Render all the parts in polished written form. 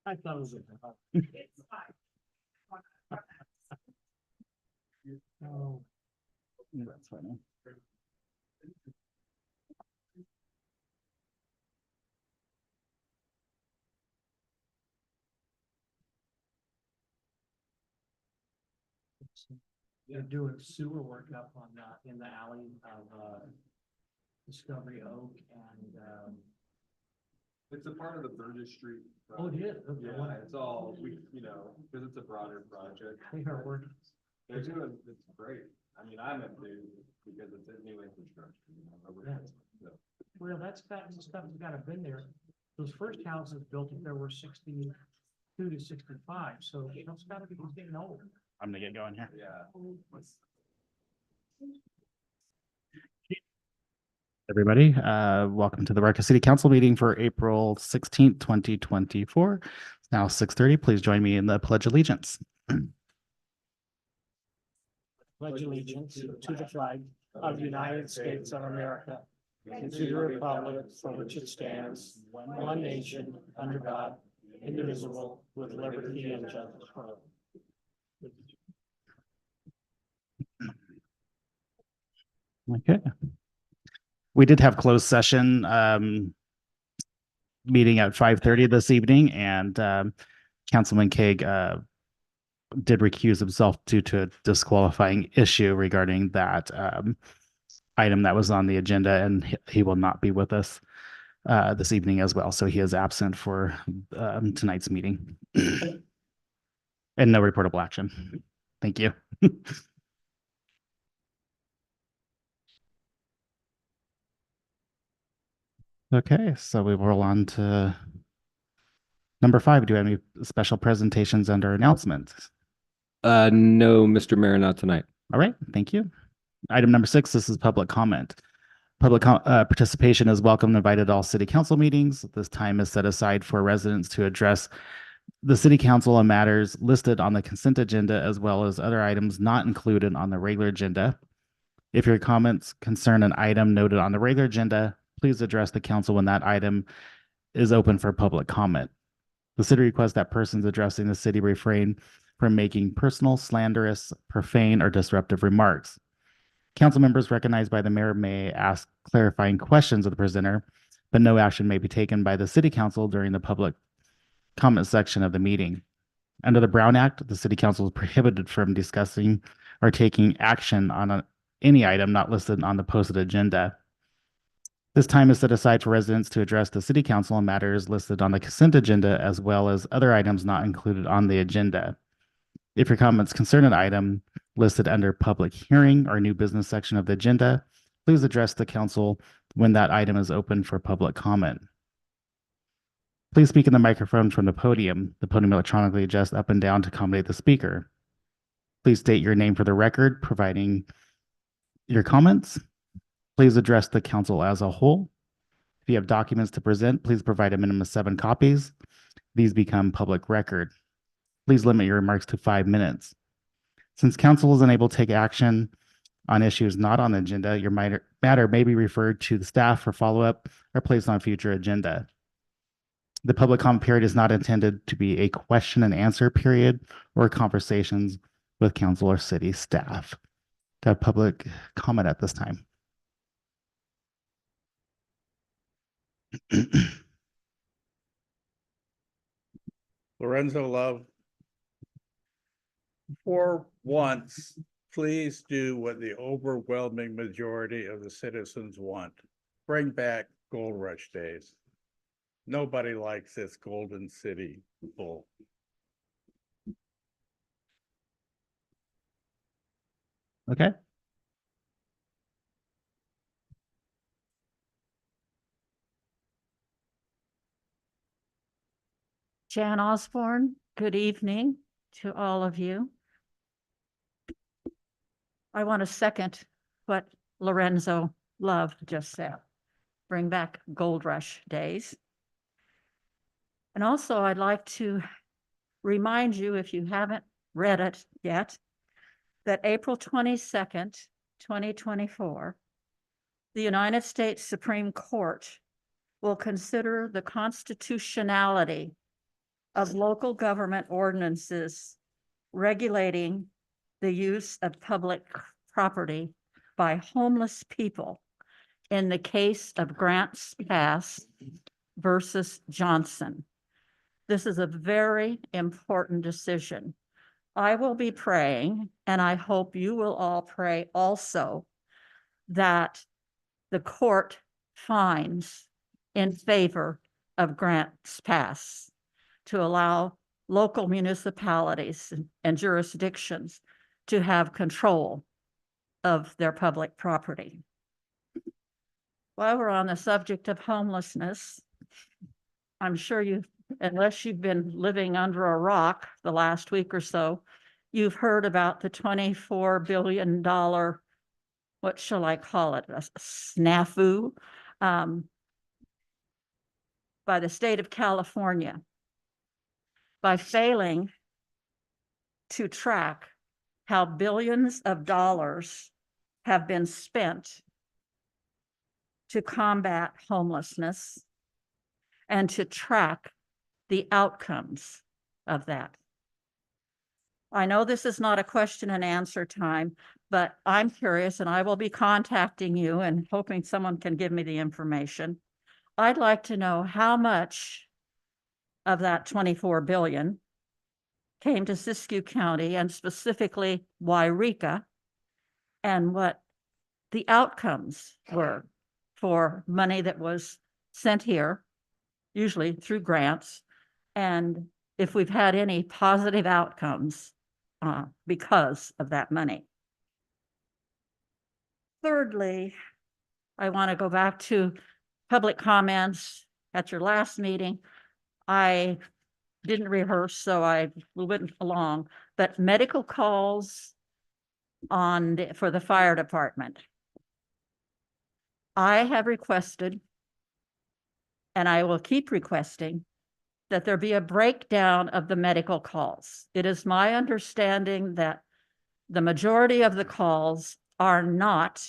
I thought it was. Oh, That's funny. they're doing sewer work up on, in the alley of, Discovery Oak and, It's a part of the Burgess Street. oh, it is. Okay. Yeah, it's all, because it's a broader project. They are working. They're doing, it's great. I mean, I'm enthused because it's a new infrastructure. So, Well, that's got, stuff that's gotta been there. Those first houses built, there were 62 to 65, so it's gotta be getting old. I'm gonna get going here. yeah. Everybody, welcome to the Ruckus City Council meeting for April 16th, 2024. It's now 6:30. Please join me in the Pledge of Allegiance. Pledge allegiance to the flag of the United States of America and to the republic for which it stands, one nation, under God, indivisible, with liberty and justice for all. Okay. We did have closed session meeting at 5:30 this evening, and Councilman Kaeg did recuse himself due to a disqualifying issue regarding that item that was on the agenda, and he will not be with us this evening as well. So he is absent for tonight's meeting. And no reportable action. Thank you. Okay, so we roll on to number 5. Do we have any special presentations under announcements? No, Mr. Mayor, not tonight. All right, thank you. Item number 6, this is public comment. Public participation is welcome and invited at all city council meetings. This time is set aside for residents to address the city council on matters listed on the consent agenda, as well as other items not included on the regular agenda. If your comments concern an item noted on the regular agenda, please address the council when that item is open for public comment. The city requests that persons addressing the city refrain from making personal, slanderous, profane, or disruptive remarks. Council members recognized by the mayor may ask clarifying questions of the presenter, but no action may be taken by the city council during the public comment section of the meeting. Under the Brown Act, the city council is prohibited from discussing or taking action on any item not listed on the posted agenda. This time is set aside for residents to address the city council on matters listed on the consent agenda, as well as other items not included on the agenda. If your comments concern an item listed under public hearing or new business section of the agenda, please address the council when that item is open for public comment. Please speak in the microphone from the podium. The podium electronically adjusts up and down to accommodate the speaker. Please state your name for the record, providing your comments. Please address the council as a whole. If you have documents to present, please provide a minimum of 7 copies. These become public record. Please limit your remarks to 5 minutes. Since council is unable to take action on issues not on the agenda, your matter may be referred to the staff for follow-up or placed on a future agenda. The public comment period is not intended to be a question and answer period or conversations with council or city staff. To have public comment at this time. Lorenzo Love. For once, please do what the overwhelming majority of the citizens want. Bring back Gold Rush days. Nobody likes this Golden City bull. Okay. Jan Osborne, good evening to all of you. I want to second what Lorenzo Love just said. Bring back Gold Rush days. And also I'd like to remind you, if you haven't read it yet, that April 22nd, 2024, the United States Supreme Court will consider the constitutionality of local government ordinances regulating the use of public property by homeless people in the case of Grants Pass versus Johnson. This is a very important decision. I will be praying, and I hope you will all pray also, that the court finds in favor of Grants Pass to allow local municipalities and jurisdictions to have control of their public property. While we're on the subject of homelessness, I'm sure unless you've been living under a rock the last week or so, you've heard about the $24 billion, what shall I call it, a snafu, by the state of California by failing to track how billions of dollars have been spent to combat homelessness and to track the outcomes of that. I know this is not a question and answer time, but I'm curious and I will be contacting you and hoping someone can give me the information. I'd like to know how much of that 24 billion came to Siskiyou County and specifically Wairika, and what the outcomes were for money that was sent here, usually through grants, and if we've had any positive outcomes because of that money. Thirdly, I want to go back to public comments at your last meeting. I didn't rehearse, so we went along, but medical calls for the fire department. I have requested, and I will keep requesting, that there be a breakdown of the medical calls. It is my understanding that the majority of the calls are not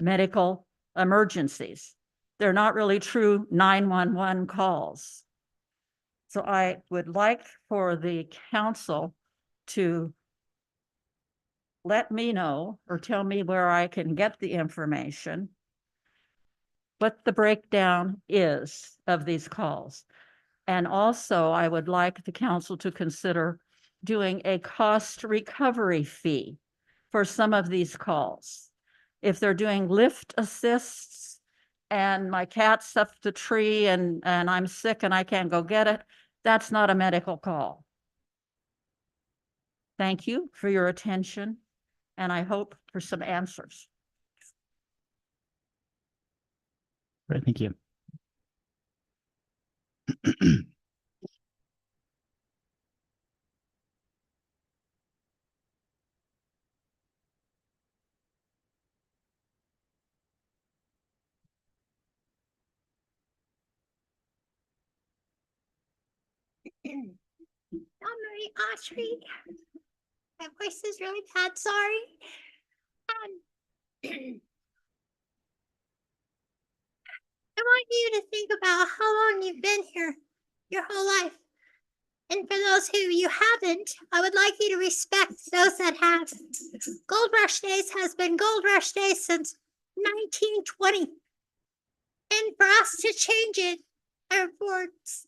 medical emergencies. They're not really true 911 calls. So I would like for the council to let me know or tell me where I can get the information, what the breakdown is of these calls. And also, I would like the council to consider doing a cost recovery fee for some of these calls. If they're doing lift assists and my cat's up the tree and I'm sick and I can't go get it, that's not a medical call. Thank you for your attention, and I hope for some answers. Right, thank you. I'm Marie Autry. My voice is really bad, sorry. I want you to think about how long you've been here, your whole life. And for those who you haven't, I would like you to respect those that have. Gold Rush Days has been Gold Rush Days since 1920. And for us to change it, or for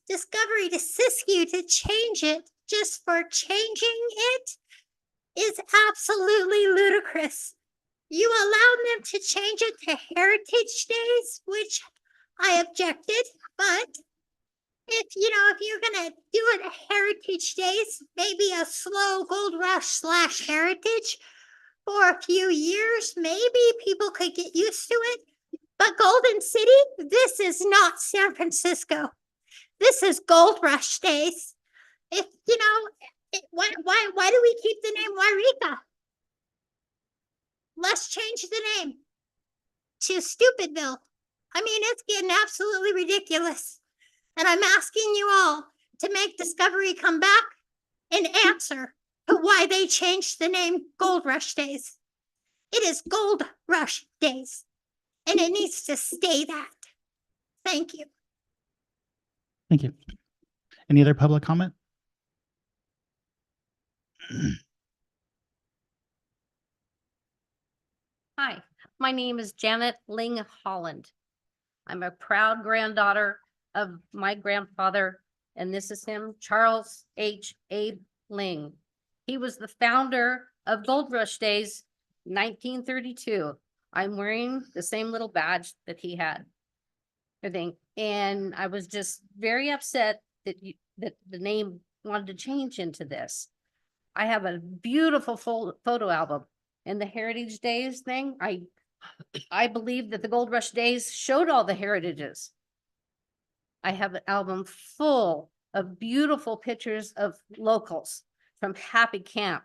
Discovery to Siskiyou to change it just for changing it, is absolutely ludicrous. You allowed them to change it to Heritage Days, which I objected, but if you're gonna do it Heritage Days, maybe a slow Gold Rush / Heritage for a few years, maybe people could get used to it. But Golden City, this is not San Francisco. This is Gold Rush Days. If why do we keep the name Wairika? Let's change the name to Stupidville. I mean, it's getting absolutely ridiculous. And I'm asking you all to make Discovery come back and answer to why they changed the name Gold Rush Days. It is Gold Rush Days, and it needs to stay that. Thank you. Thank you. Any other public comment? Hi, my name is Janet Ling Holland. I'm a proud granddaughter of my grandfather, and this is him, Charles H. Abe Ling. He was the founder of Gold Rush Days, 1932. I'm wearing the same little badge that he had. I think, and I was just very upset that that the name wanted to change into this. I have a beautiful photo album. And the Heritage Days thing, I believe that the Gold Rush Days showed all the heritages. I have an album full of beautiful pictures of locals from Happy Camp,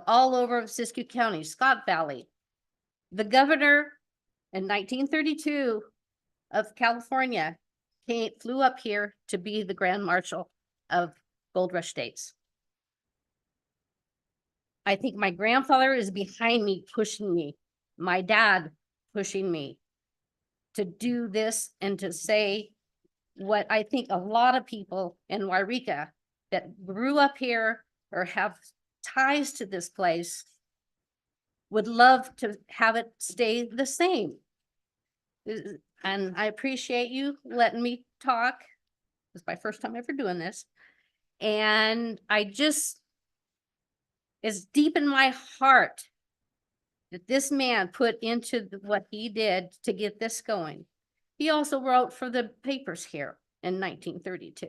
all over Siskiyou County, Scott Valley. The governor in 1932 of California flew up here to be the Grand Marshal of Gold Rush Days. I think my grandfather is behind me, pushing me, my dad pushing me to do this and to say what I think a lot of people in Wairika that grew up here or have ties to this place would love to have it stay the same. And I appreciate you letting me talk. It's my first time ever doing this. And it's deep in my heart that this man put into what he did to get this going. He also wrote for the papers here in 1932.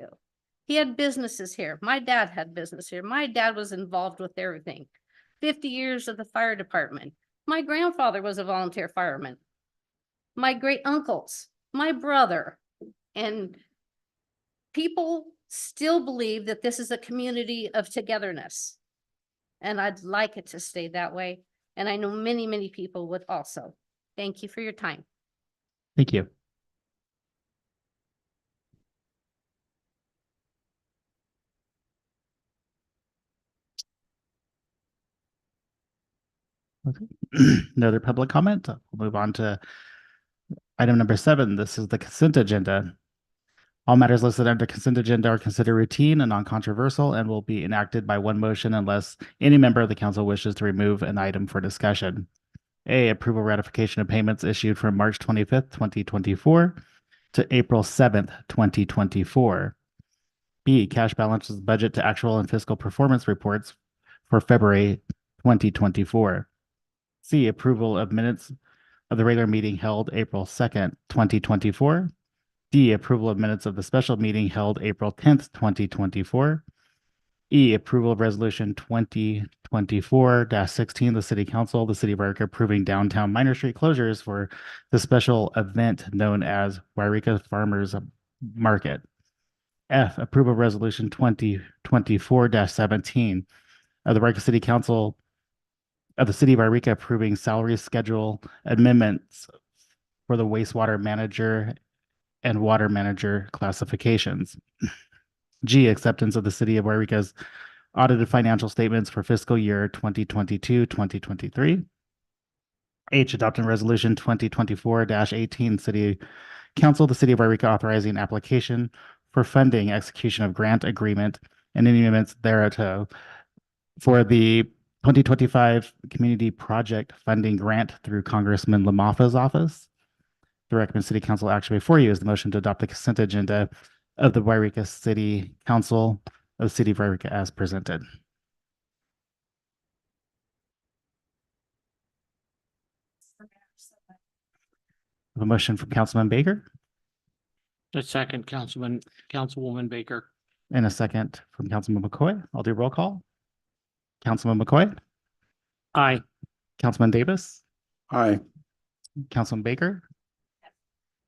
He had businesses here. My dad had business here. My dad was involved with everything. 50 years of the fire department. My grandfather was a volunteer fireman. My great uncles, my brother, and people still believe that this is a community of togetherness. And I'd like it to stay that way. And I know many, many people would also. Thank you for your time. Thank you. Okay. No other public comment. We'll move on to item number 7. This is the consent agenda. All matters listed under consent agenda are considered routine and non-controversial and will be enacted by one motion unless any member of the council wishes to remove an item for discussion. A, approval ratification of payments issued from March 25th, 2024 to April 7th, 2024. B, cash balances, budget to actual and fiscal performance reports for February 2024. C, approval of minutes of the regular meeting held April 2nd, 2024. D, approval of minutes of the special meeting held April 10th, 2024. E, approval of resolution 2024-16, the city council, the city of Wairika approving downtown Minor Street closures for the special event known as Wairika Farmers Market. F, approval of resolution 2024-17 of the Wairika City Council of the city of Wairika approving salary schedule amendments for the wastewater manager and water manager classifications. G, acceptance of the city of Wairika's audited financial statements for fiscal year 2022-2023. H, adopting resolution 2024-18, city council, the city of Wairika authorizing application for funding, execution of grant agreement, and any amendments thereto for the 2025 community project funding grant through Congressman Lamaffa's office. The recommended city council action before you is the motion to adopt the consent agenda of the Wairika City Council of the City of Wairika as presented. A motion from Councilman Baker The second, Councilwoman Baker. and a second from Councilman McCoy. I'll do roll call. Councilman McCoy, Aye. Councilman Davis, Aye. Councilman Baker,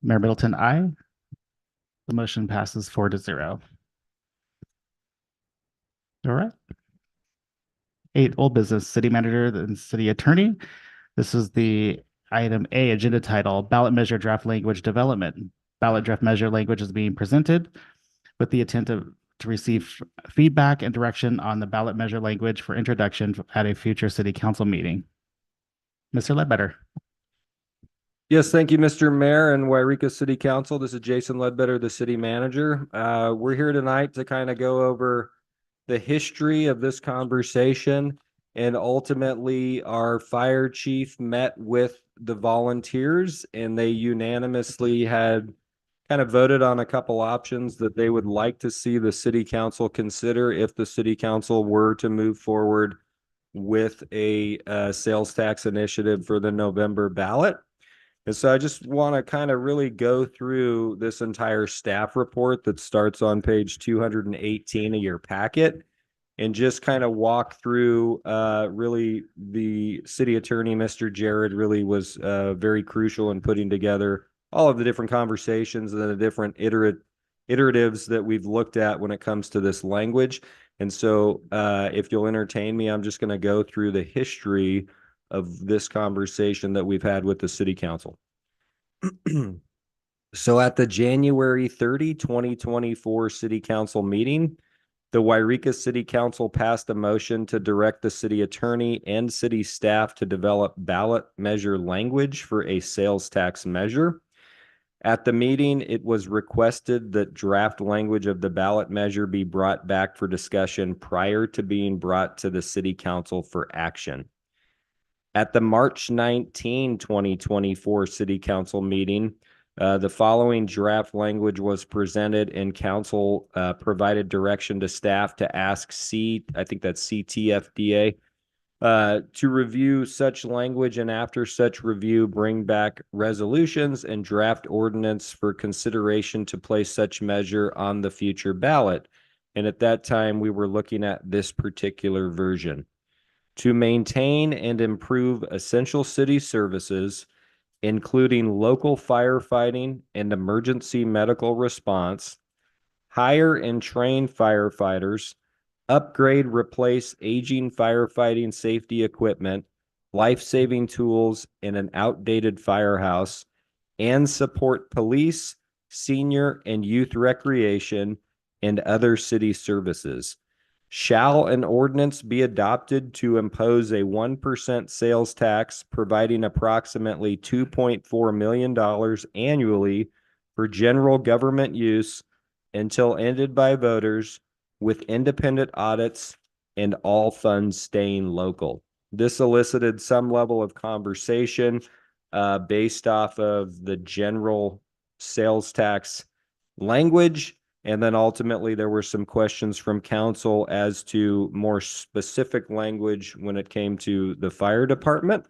Mayor Middleton, aye. The motion passes 4-0. All right. 8, old business, city manager and city attorney. This is the item A, agenda title, ballot measure draft language development. Ballot draft measure language is being presented with the intent to receive feedback and direction on the ballot measure language for introduction at a future city council meeting. Mr. Ledbetter. Yes, thank you, Mr. Mayor and Wairika City Council. This is Jason Ledbetter, the city manager. We're here tonight to kind of go over the history of this conversation. And ultimately, our fire chief met with the volunteers and they unanimously had kind of voted on a couple options that they would like to see the city council consider if the city council were to move forward with a sales tax initiative for the November ballot. And so I just want to kind of really go through this entire staff report that starts on page 218 of your packet and just kind of walk through really the city attorney, Mr. Jared, really was very crucial in putting together all of the different conversations and the different iteratives that we've looked at when it comes to this language. And so if you'll entertain me, I'm just going to go through the history of this conversation that we've had with the city council. So at the January 30, 2024 city council meeting, the Wairika City Council passed a motion to direct the city attorney and city staff to develop ballot measure language for a sales tax measure. At the meeting, it was requested that draft language of the ballot measure be brought back for discussion prior to being brought to the city council for action. At the March 19, 2024 city council meeting, the following draft language was presented and council provided direction to staff to ask I think that's CTFDA, to review such language and after such review, bring back resolutions and draft ordinance for consideration to place such measure on the future ballot. And at that time, we were looking at this particular version. To maintain and improve essential city services, including local firefighting and emergency medical response, hire and train firefighters, upgrade, replace aging firefighting safety equipment, life-saving tools in an outdated firehouse, and support police, senior, and youth recreation and other city services. Shall an ordinance be adopted to impose a 1% sales tax, providing approximately $2.4 million annually for general government use until ended by voters, with independent audits and all funds staying local. This elicited some level of conversation based off of the general sales tax language. And then ultimately there were some questions from council as to more specific language when it came to the fire department.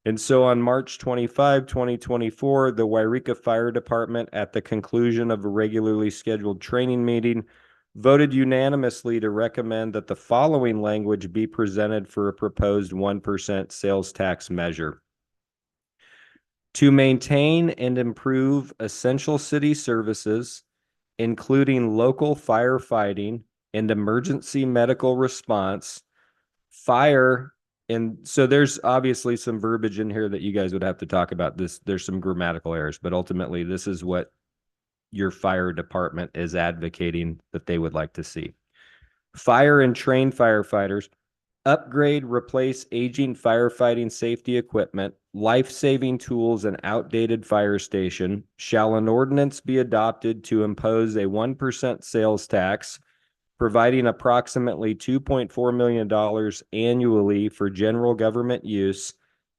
And so on March 25, 2024, the Wairika Fire Department, at the conclusion of a regularly scheduled training meeting, voted unanimously to recommend that the following language be presented for a proposed 1% sales tax measure. To maintain and improve essential city services, including local firefighting and emergency medical response, fire. And so there's obviously some verbiage in here that you guys would have to talk about this. There's some grammatical errors, but ultimately this is what your fire department is advocating that they would like to see. Fire and train firefighters, upgrade, replace aging firefighting safety equipment, life-saving tools, and outdated fire station. Shall an ordinance be adopted to impose a 1% sales tax, providing approximately $2.4 million annually for general government use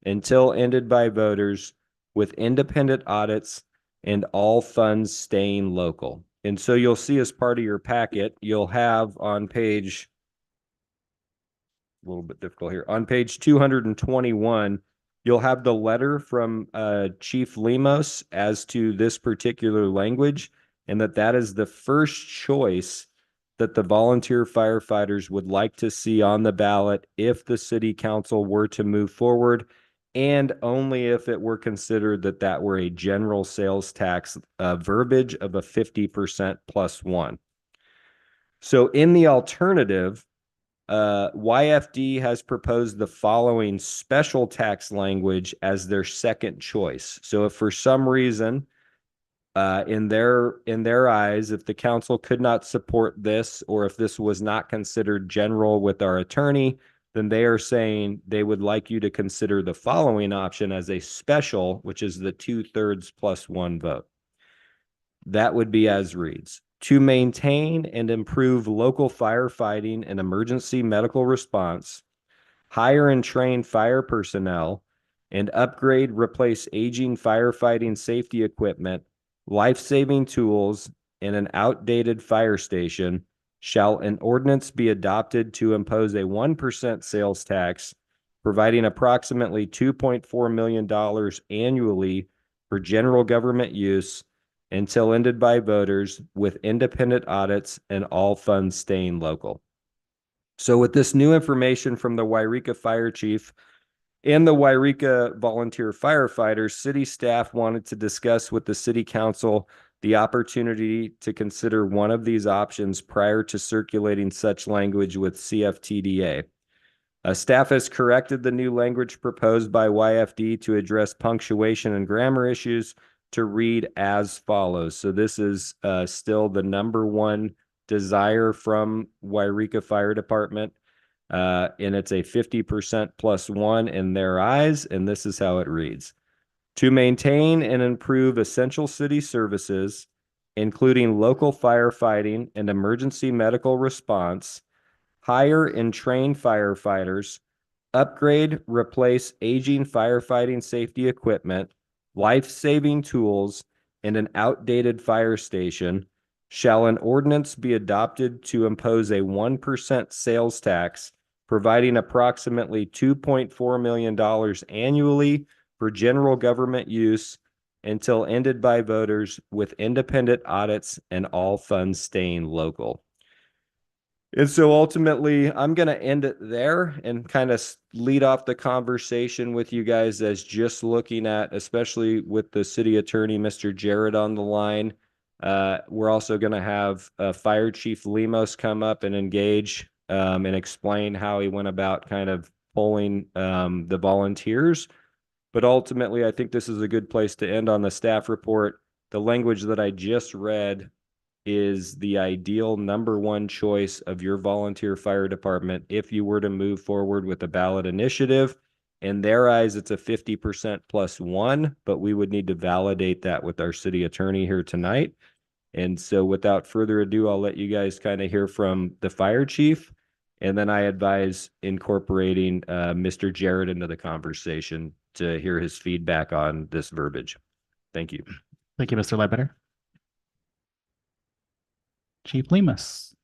until ended by voters, with independent audits and all funds staying local. And so you'll see as part of your packet, you'll have on page, a little bit difficult here, on page 221, you'll have the letter from Chief Lemos as to this particular language, and that is the first choice that the volunteer firefighters would like to see on the ballot if the city council were to move forward, and only if it were considered that that were a general sales tax verbiage of a 50% plus one. So in the alternative, YFD has proposed the following special tax language as their second choice. So if for some reason, in their eyes, if the council could not support this, or if this was not considered general with our attorney, then they are saying they would like you to consider the following option as a special, which is the 2/3 plus 1 vote. That would be as reads: to maintain and improve local firefighting and emergency medical response, hire and train fire personnel, and upgrade, replace aging firefighting safety equipment, life-saving tools, and an outdated fire station, shall an ordinance be adopted to impose a 1% sales tax, providing approximately $2.4 million annually for general government use until ended by voters, with independent audits and all funds staying local. So with this new information from the Wairika Fire Chief and the Wairika volunteer firefighters, city staff wanted to discuss with the city council the opportunity to consider one of these options prior to circulating such language with CFTDA. Staff has corrected the new language proposed by YFD to address punctuation and grammar issues to read as follows. So this is still the #1 desire from Wairika Fire Department. And it's a 50% plus 1 in their eyes. And this is how it reads: to maintain and improve essential city services, including local firefighting and emergency medical response, hire and train firefighters, upgrade, replace aging firefighting safety equipment, life-saving tools, and an outdated fire station, shall an ordinance be adopted to impose a 1% sales tax, providing approximately $2.4 million annually for general government use until ended by voters, with independent audits and all funds staying local. And so ultimately, I'm going to end it there and kind of lead off the conversation with you guys as just looking at, especially with the city attorney, Mr. Jared, on the line. We're also going to have Fire Chief Lemos come up and engage and explain how he went about kind of polling the volunteers. But ultimately, I think this is a good place to end on the staff report. The language that I just read is the ideal #1 choice of your volunteer fire department if you were to move forward with a ballot initiative. In their eyes, it's a 50% plus 1, but we would need to validate that with our city attorney here tonight. And so without further ado, I'll let you guys kind of hear from the fire chief. And then I advise incorporating Mr. Jared into the conversation to hear his feedback on this verbiage. Thank you. Thank you, Mr. Ledbetter. Chief Lemus.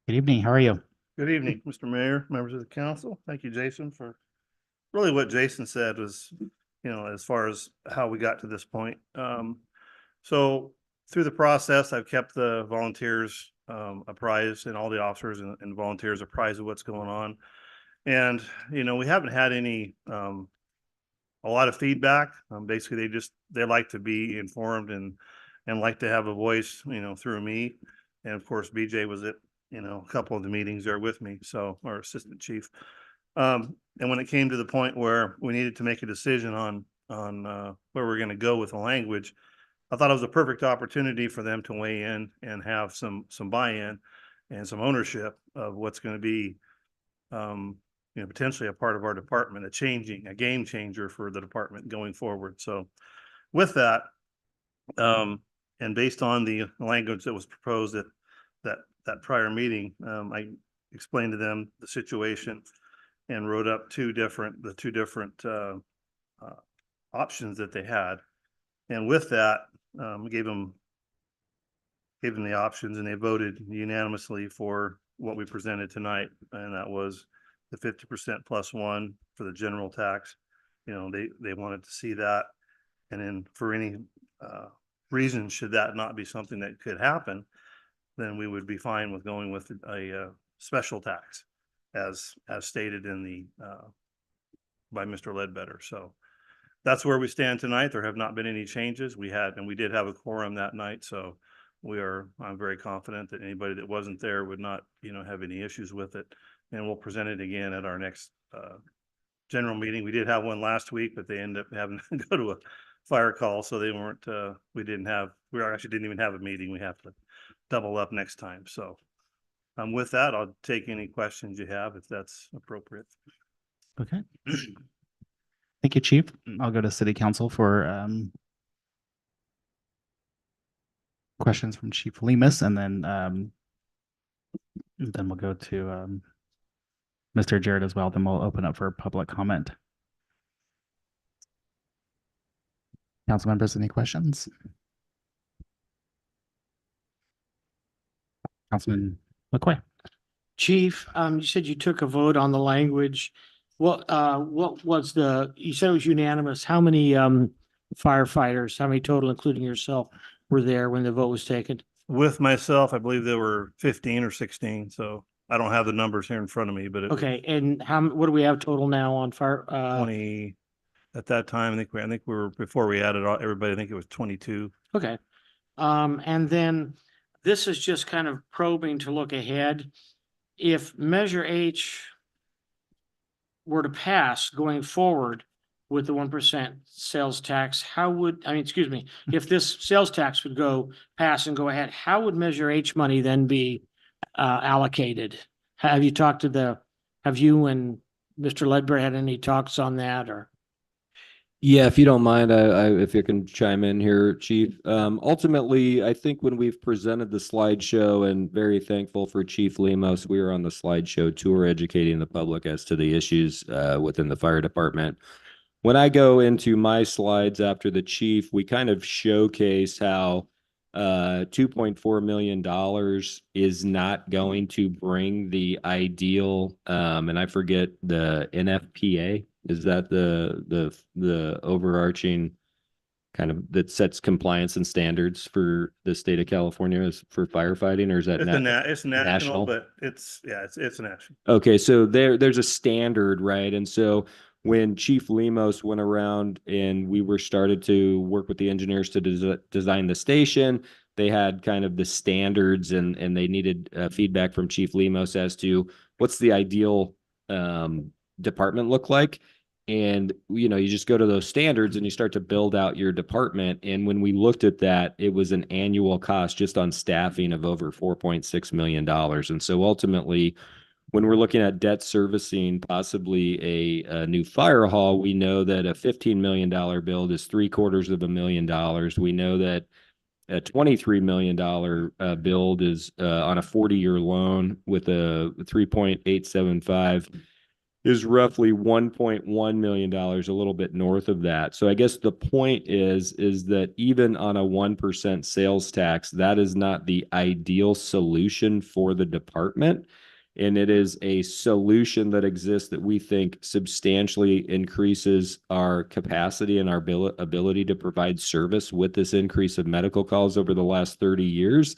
Good evening. How are you? Good evening, Mr. Mayor, members of the council. Thank you, Jason, for really what Jason said was, as far as how we got to this point. So through the process, I've kept the volunteers apprised, and all the officers and volunteers apprised of what's going on. And, we haven't had any a lot of feedback. Basically, they like to be informed and like to have a voice, through me. And of course, BJ was at, a couple of the meetings there with me, so our assistant chief. And when it came to the point where we needed to make a decision on where we're going to go with the language, I thought it was a perfect opportunity for them to weigh in and have some buy-in and some ownership of what's going to be potentially a part of our department, a game changer for the department going forward. So with that, and based on the language that was proposed at that prior meeting, I explained to them the situation and wrote up the two different options that they had. And with that, gave them the options, and they voted unanimously for what we presented tonight. And that was the 50% plus 1 for the general tax. They wanted to see that. And then for any reason, should that not be something that could happen, then we would be fine with going with a special tax as stated in the by Mr. Ledbetter. So that's where we stand tonight. There have not been any changes. We did have a quorum that night. So I'm very confident that anybody that wasn't there would not, have any issues with it. And we'll present it again at our next general meeting. We did have one last week, but they ended up having to go to a fire call. So they weren't, we actually didn't even have a meeting. We have to double up next time. So with that, I'll take any questions you have if that's appropriate. Okay. Thank you, Chief. I'll go to City Council for questions from Chief Lemus, and then we'll go to Mr. Jared as well. Then we'll open up for public comment. Council members, any questions? Councilman McQuay. Chief, you said you took a vote on the language. What was you said it was unanimous. How many firefighters, how many total, including yourself, were there when the vote was taken? With myself, I believe there were 15 or 16. So I don't have the numbers here in front of me, but it was Okay, and what do we have total now on fire? 20 at that time. I think we were, before we added everybody, I think it was 22. Okay. And then this is just kind of probing to look ahead. If Measure H were to pass going forward with the 1% sales tax, if this sales tax would pass and go ahead, how would Measure H money then be allocated? Have you and Mr. Ledbetter had any talks on that, or? Yeah, if you don't mind, if you can chime in here, Chief. Ultimately, I think when we've presented the slideshow, and very thankful for Chief Lemos, we were on the slideshow tour educating the public as to the issues within the fire department. When I go into my slides after the chief, we kind of showcase how $2.4 million is not going to bring the ideal, and I forget the NFPA. Is that the overarching kind of that sets compliance and standards for the state of California for firefighting, or is that It's national, but it's national. Okay, so there's a standard, right? And so when Chief Lemos went around and we were started to work with the engineers to design the station, they had kind of the standards, and they needed feedback from Chief Lemos as to what's the ideal department look like. And, you just go to those standards and you start to build out your department. And when we looked at that, it was an annual cost just on staffing of over $4.6 million. And so ultimately, when we're looking at debt servicing, possibly a new fire hall, we know that a $15 million build is $750,000. We know that a $23 million build is on a 40-year loan with a 3.875 is roughly $1.1 million, a little bit north of that. So I guess the point is that even on a 1% sales tax, that is not the ideal solution for the department. And it is a solution that exists that we think substantially increases our capacity and our ability to provide service with this increase of medical calls over the last 30 years.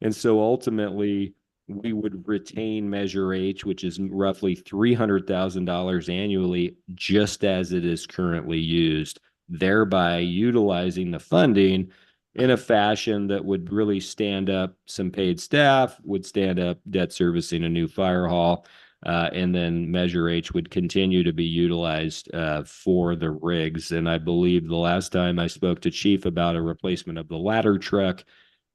And so ultimately, we would retain Measure H, which is roughly $300,000 annually, just as it is currently used, thereby utilizing the funding in a fashion that would really stand up some paid staff, would stand up debt servicing a new fire hall, and then Measure H would continue to be utilized for the rigs. And I believe the last time I spoke to Chief about a replacement of the ladder truck,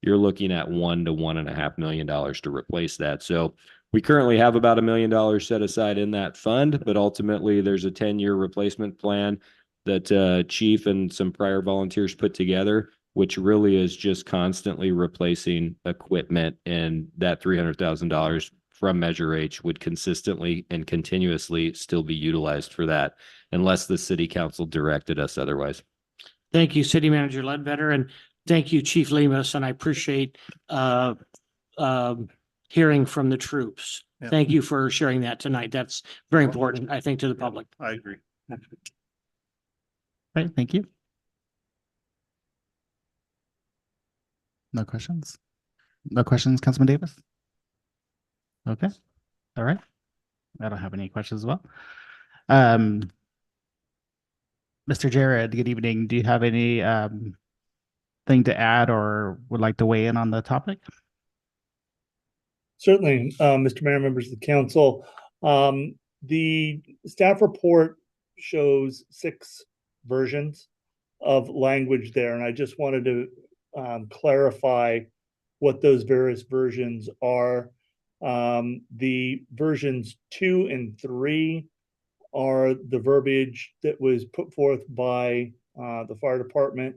you're looking at $1 to $1.5 million to replace that. So we currently have about $1 million set aside in that fund, but ultimately there's a 10-year replacement plan that Chief and some prior volunteers put together, which really is just constantly replacing equipment, and that $300,000 from Measure H would consistently and continuously still be utilized for that, unless the city council directed us otherwise. Thank you, City Manager Ledbetter, and thank you, Chief Lemus, and I appreciate hearing from the troops. Yeah. Thank you for sharing that tonight. That's very important, I think, to the public. I agree. Right, thank you. No questions? No questions, Councilman Davis? Okay, all right. I don't have any questions as well. Mr. Jared, good evening. Do you have any thing to add or would like to weigh in on the topic? Certainly, Mr. Mayor, members of the council. The staff report shows 6 versions of language there, and I just wanted to clarify what those various versions are. The versions 2 and 3 are the verbiage that was put forth by the fire department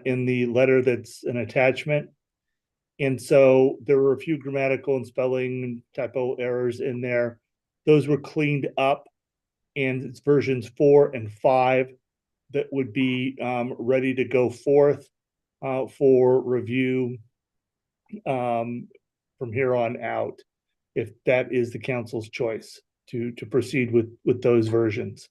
in the letter that's an attachment. And so there were a few grammatical and spelling and typo errors in there. Those were cleaned up, and it's versions 4 and 5 that would be ready to go forth for review from here on out, if that is the council's choice to proceed with those versions.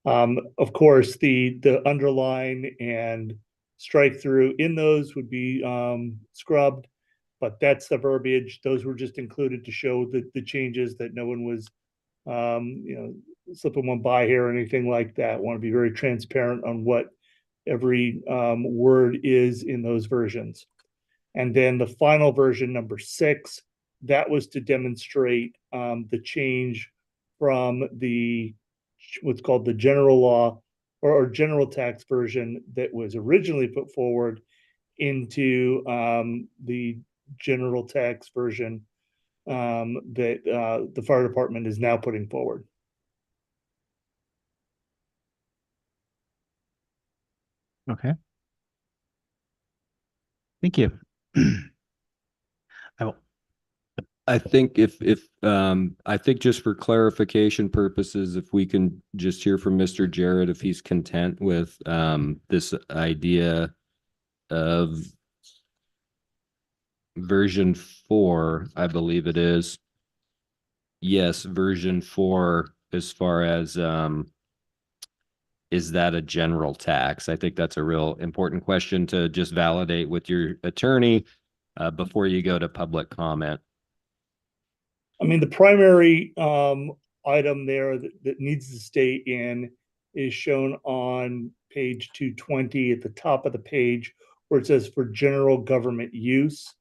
Of course, the underline and strike through in those would be scrubbed, but that's the verbiage. Those were just included to show the changes, that no one was slipping one by here or anything like that. Want to be very transparent on what every word is in those versions. And then the final version, number 6, that was to demonstrate the change from the what's called the general law or general tax version that was originally put forward into the general tax version that the fire department is now putting forward. Okay. Thank you. I will. I think I think just for clarification purposes, if we can just hear from Mr. Jarrett, if he's content with this idea of version 4, I believe it is. Yes, version 4, as far as is that a general tax? I think that's a real important question to just validate with your attorney before you go to public comment. I mean, the primary item there that needs to stay in is shown on page 220 at the top of the page, where it says for general government use.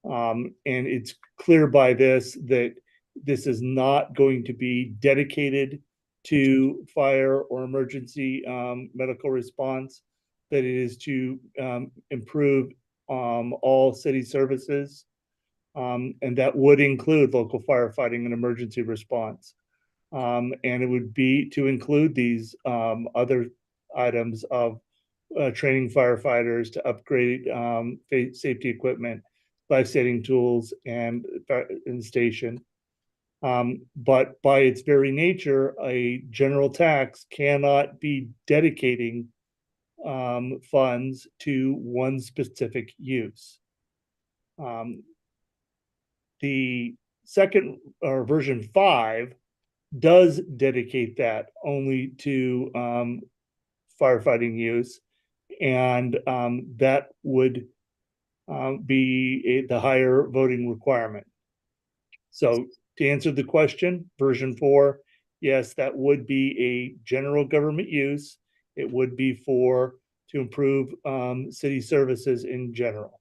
And it's clear by this that this is not going to be dedicated to fire or emergency medical response, that it is to improve all city services. And that would include local firefighting and emergency response. And it would be to include these other items of training firefighters to upgrade safety equipment, life-saving tools, and station. But by its very nature, a general tax cannot be dedicating funds to one specific use. The second, or version 5, does dedicate that only to firefighting use, and that would be the higher voting requirement. So to answer the question, version 4, yes, that would be a general government use. It would be to improve city services in general.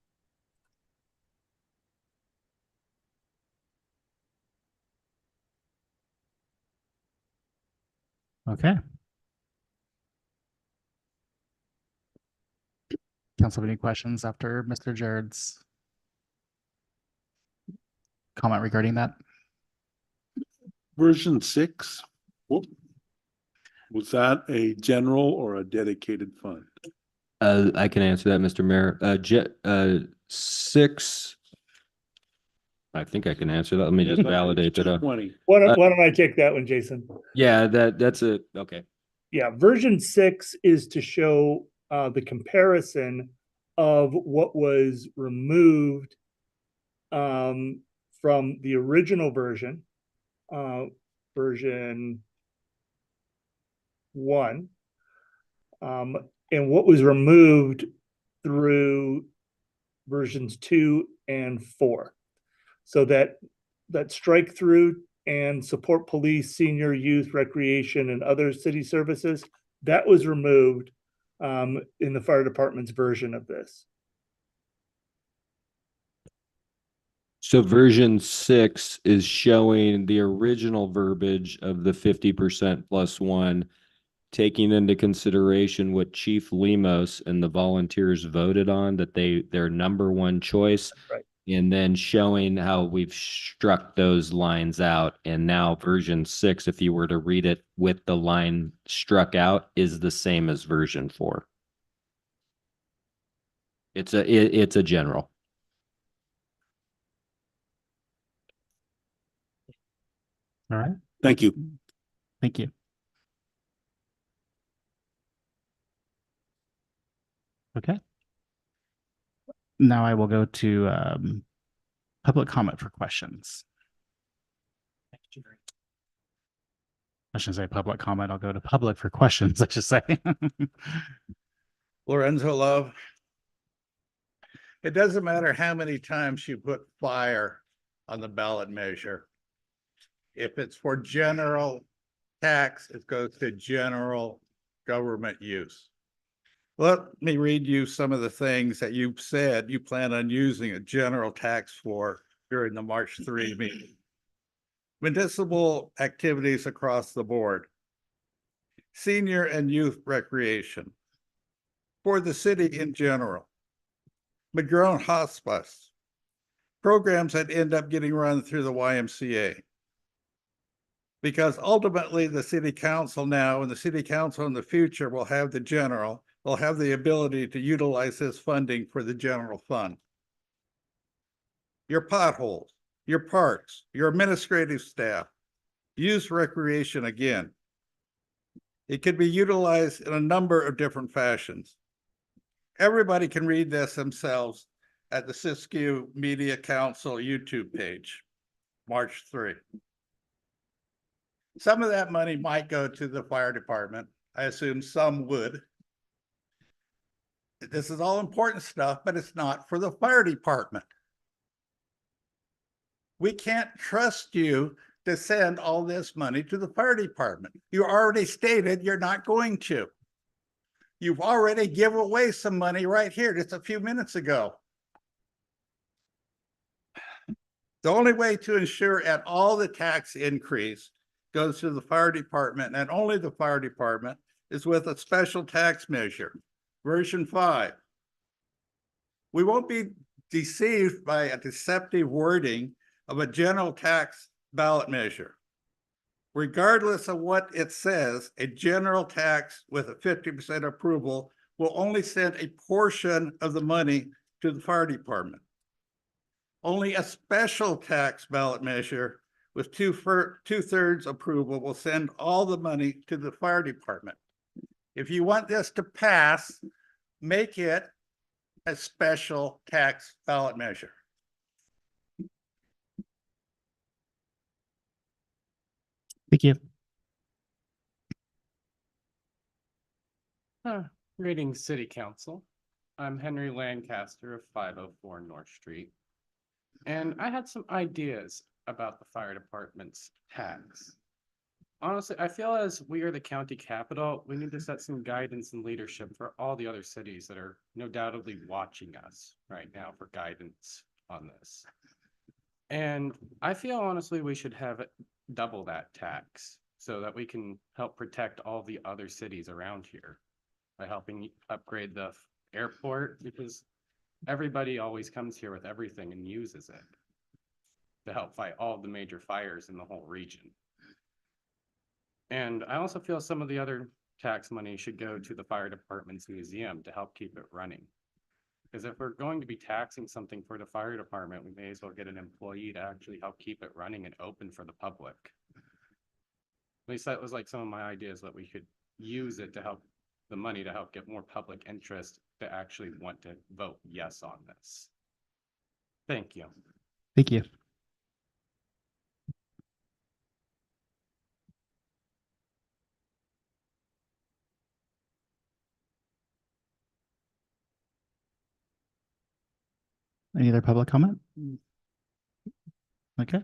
Okay. Council, have any questions after Mr. Jared's comment regarding that? Version 6, was that a general or a dedicated fund? I can answer that, Mr. Mayor. 6, I think I can answer that. Let me just validate that. 20. Why don't I take that one, Jason? Yeah, that's it. Okay. Yeah, version 6 is to show the comparison of what was removed from the original version, version 1, and what was removed through versions 2 and 4. So that strike through and support police, senior, youth, recreation, and other city services, that was removed in the fire department's version of this. So version 6 is showing the original verbiage of the 50% plus 1 taking into consideration what Chief Lemos and the volunteers voted on, that their number one choice. Right. And then showing how we've struck those lines out. And now version 6, if you were to read it with the line struck out, is the same as version 4. It's a general. All right, Thank you. thank you. Okay. Now I will go to public comment for questions. I shouldn't say public comment. I'll go to public for questions, I should say. Lorenzo Love. It doesn't matter how many times you put fire on the ballot measure. If it's for general tax, it goes to general government use. Let me read you some of the things that you've said you plan on using a general tax for during the March 3 meeting. Municipal activities across the board. Senior and youth recreation. For the city in general. Madrone hospice. Programs that end up getting run through the YMCA. Because ultimately the city council now and the city council in the future will have the general, will have the ability to utilize this funding for the general fund. Your potholes, your parks, your administrative staff, use recreation again. It could be utilized in a number of different fashions. Everybody can read this themselves at the Siskiyou Media Council YouTube page, March 3. Some of that money might go to the fire department. I assume some would. This is all important stuff, but it's not for the fire department. We can't trust you to send all this money to the fire department. You already stated you're not going to. You've already given away some money right here just a few minutes ago. The only way to ensure at all the tax increase goes to the fire department and only the fire department is with a special tax measure, version 5. We won't be deceived by a deceptive wording of a general tax ballot measure. Regardless of what it says, a general tax with a 50% approval will only send a portion of the money to the fire department. Only a special tax ballot measure with two-thirds approval will send all the money to the fire department. If you want this to pass, make it a special tax ballot measure. Thank you. Greetings, City Council. I'm Henry Lancaster of 504 North Street. And I had some ideas about the fire department's tax. Honestly, I feel as we are the county capital, we need to set some guidance and leadership for all the other cities that are no doubtedly watching us right now for guidance on this. And I feel honestly we should have it double that tax so that we can help protect all the other cities around here by helping upgrade the airport, because everybody always comes here with everything and uses it to help fight all the major fires in the whole region. And I also feel some of the other tax money should go to the fire department's museum to help keep it running. Because if we're going to be taxing something for the fire department, we may as well get an employee to actually help keep it running and open for the public. At least that was like some of my ideas, that we could use it to help the money to help get more public interest to actually want to vote yes on this. Thank you. Thank you. Any other public comment? Okay.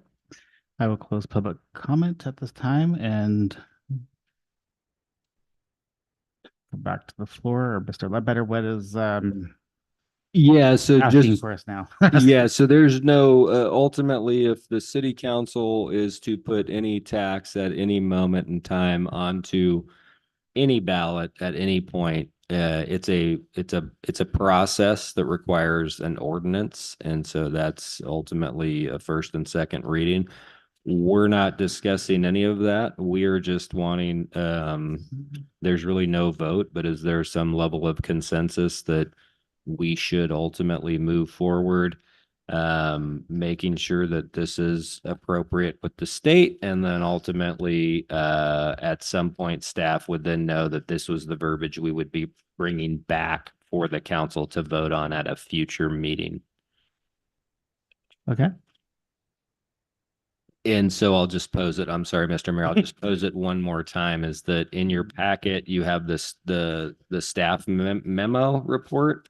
I will close public comment at this time and go back to the floor. Or Mr. Ledbetter, what is Yeah, so asking just for us now? yeah, so there's no ultimately, if the city council is to put any tax at any moment in time onto any ballot at any point, it's a process that requires an ordinance. And so that's ultimately a first and second reading. We're not discussing any of that. We are just wanting, there's really no vote, but is there some level of consensus that we should ultimately move forward, making sure that this is appropriate with the state, and then ultimately, at some point, staff would then know that this was the verbiage we would be bringing back for the council to vote on at a future meeting. Okay. And so I'll just pose it. I'm sorry, Mr. Mayor. I'll just pose it one more time, is that in your packet, you have this, the staff memo report,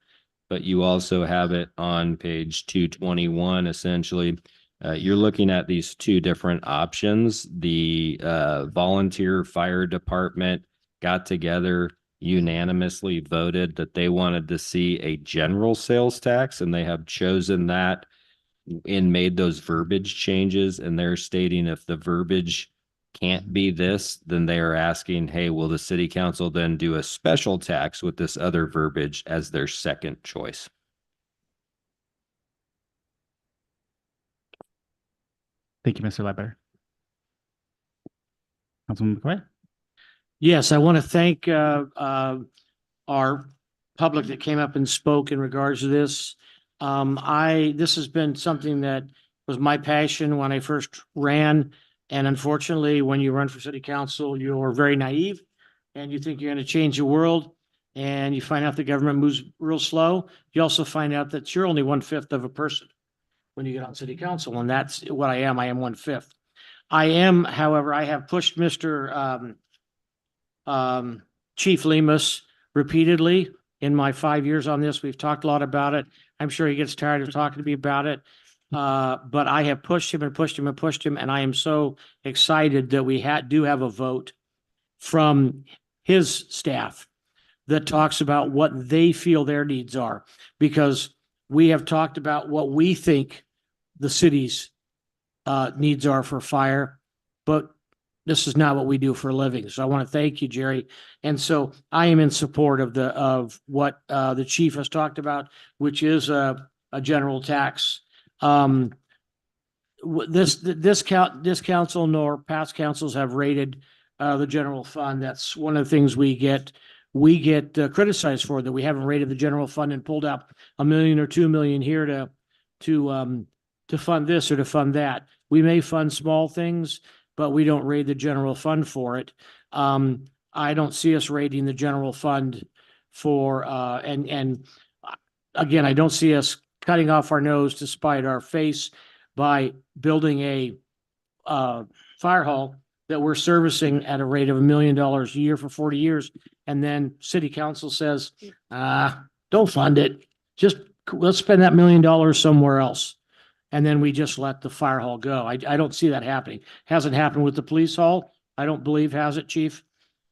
but you also have it on page 221, essentially. You're looking at these two different options. The volunteer fire department got together, unanimously voted that they wanted to see a general sales tax, and they have chosen that and made those verbiage changes. And they're stating if the verbiage can't be this, then they are asking, hey, will the city council then do a special tax with this other verbiage as their second choice? Thank you, Mr. Ledbetter. Councilman McCoy? Yes, I want to thank our public that came up and spoke in regards to this. This has been something that was my passion when I first ran. And unfortunately, when you run for city council, you're very naive and you think you're going to change the world. And you find out the government moves real slow. You also find out that you're only 1/5 of a person when you get on city council. And that's what I am. I am 1/5. I am, however, I have pushed Mr. Chief Lemus repeatedly in my 5 years on this. We've talked a lot about it. I'm sure he gets tired of talking to me about it. But I have pushed him and pushed him and pushed him, and I am so excited that we do have a vote from his staff that talks about what they feel their needs are, because we have talked about what we think the city's needs are for fire, but this is not what we do for a living. So I want to thank you, Jerry. And so I am in support of what the chief has talked about, which is a general tax. This council nor past councils have rated the general fund. That's one of the things we get criticized for, that we haven't rated the general fund and pulled out $1 million or $2 million here to fund this or to fund that. We may fund small things, but we don't rate the general fund for it. I don't see us rating the general fund for, and again, I don't see us cutting off our nose to spite our face by building a fire hall that we're servicing at a rate of $1 million a year for 40 years. And then city council says, don't fund it. Just let's spend that $1 million somewhere else. And then we just let the fire hall go. I don't see that happening. Hasn't happened with the police hall. I don't believe, has it, Chief?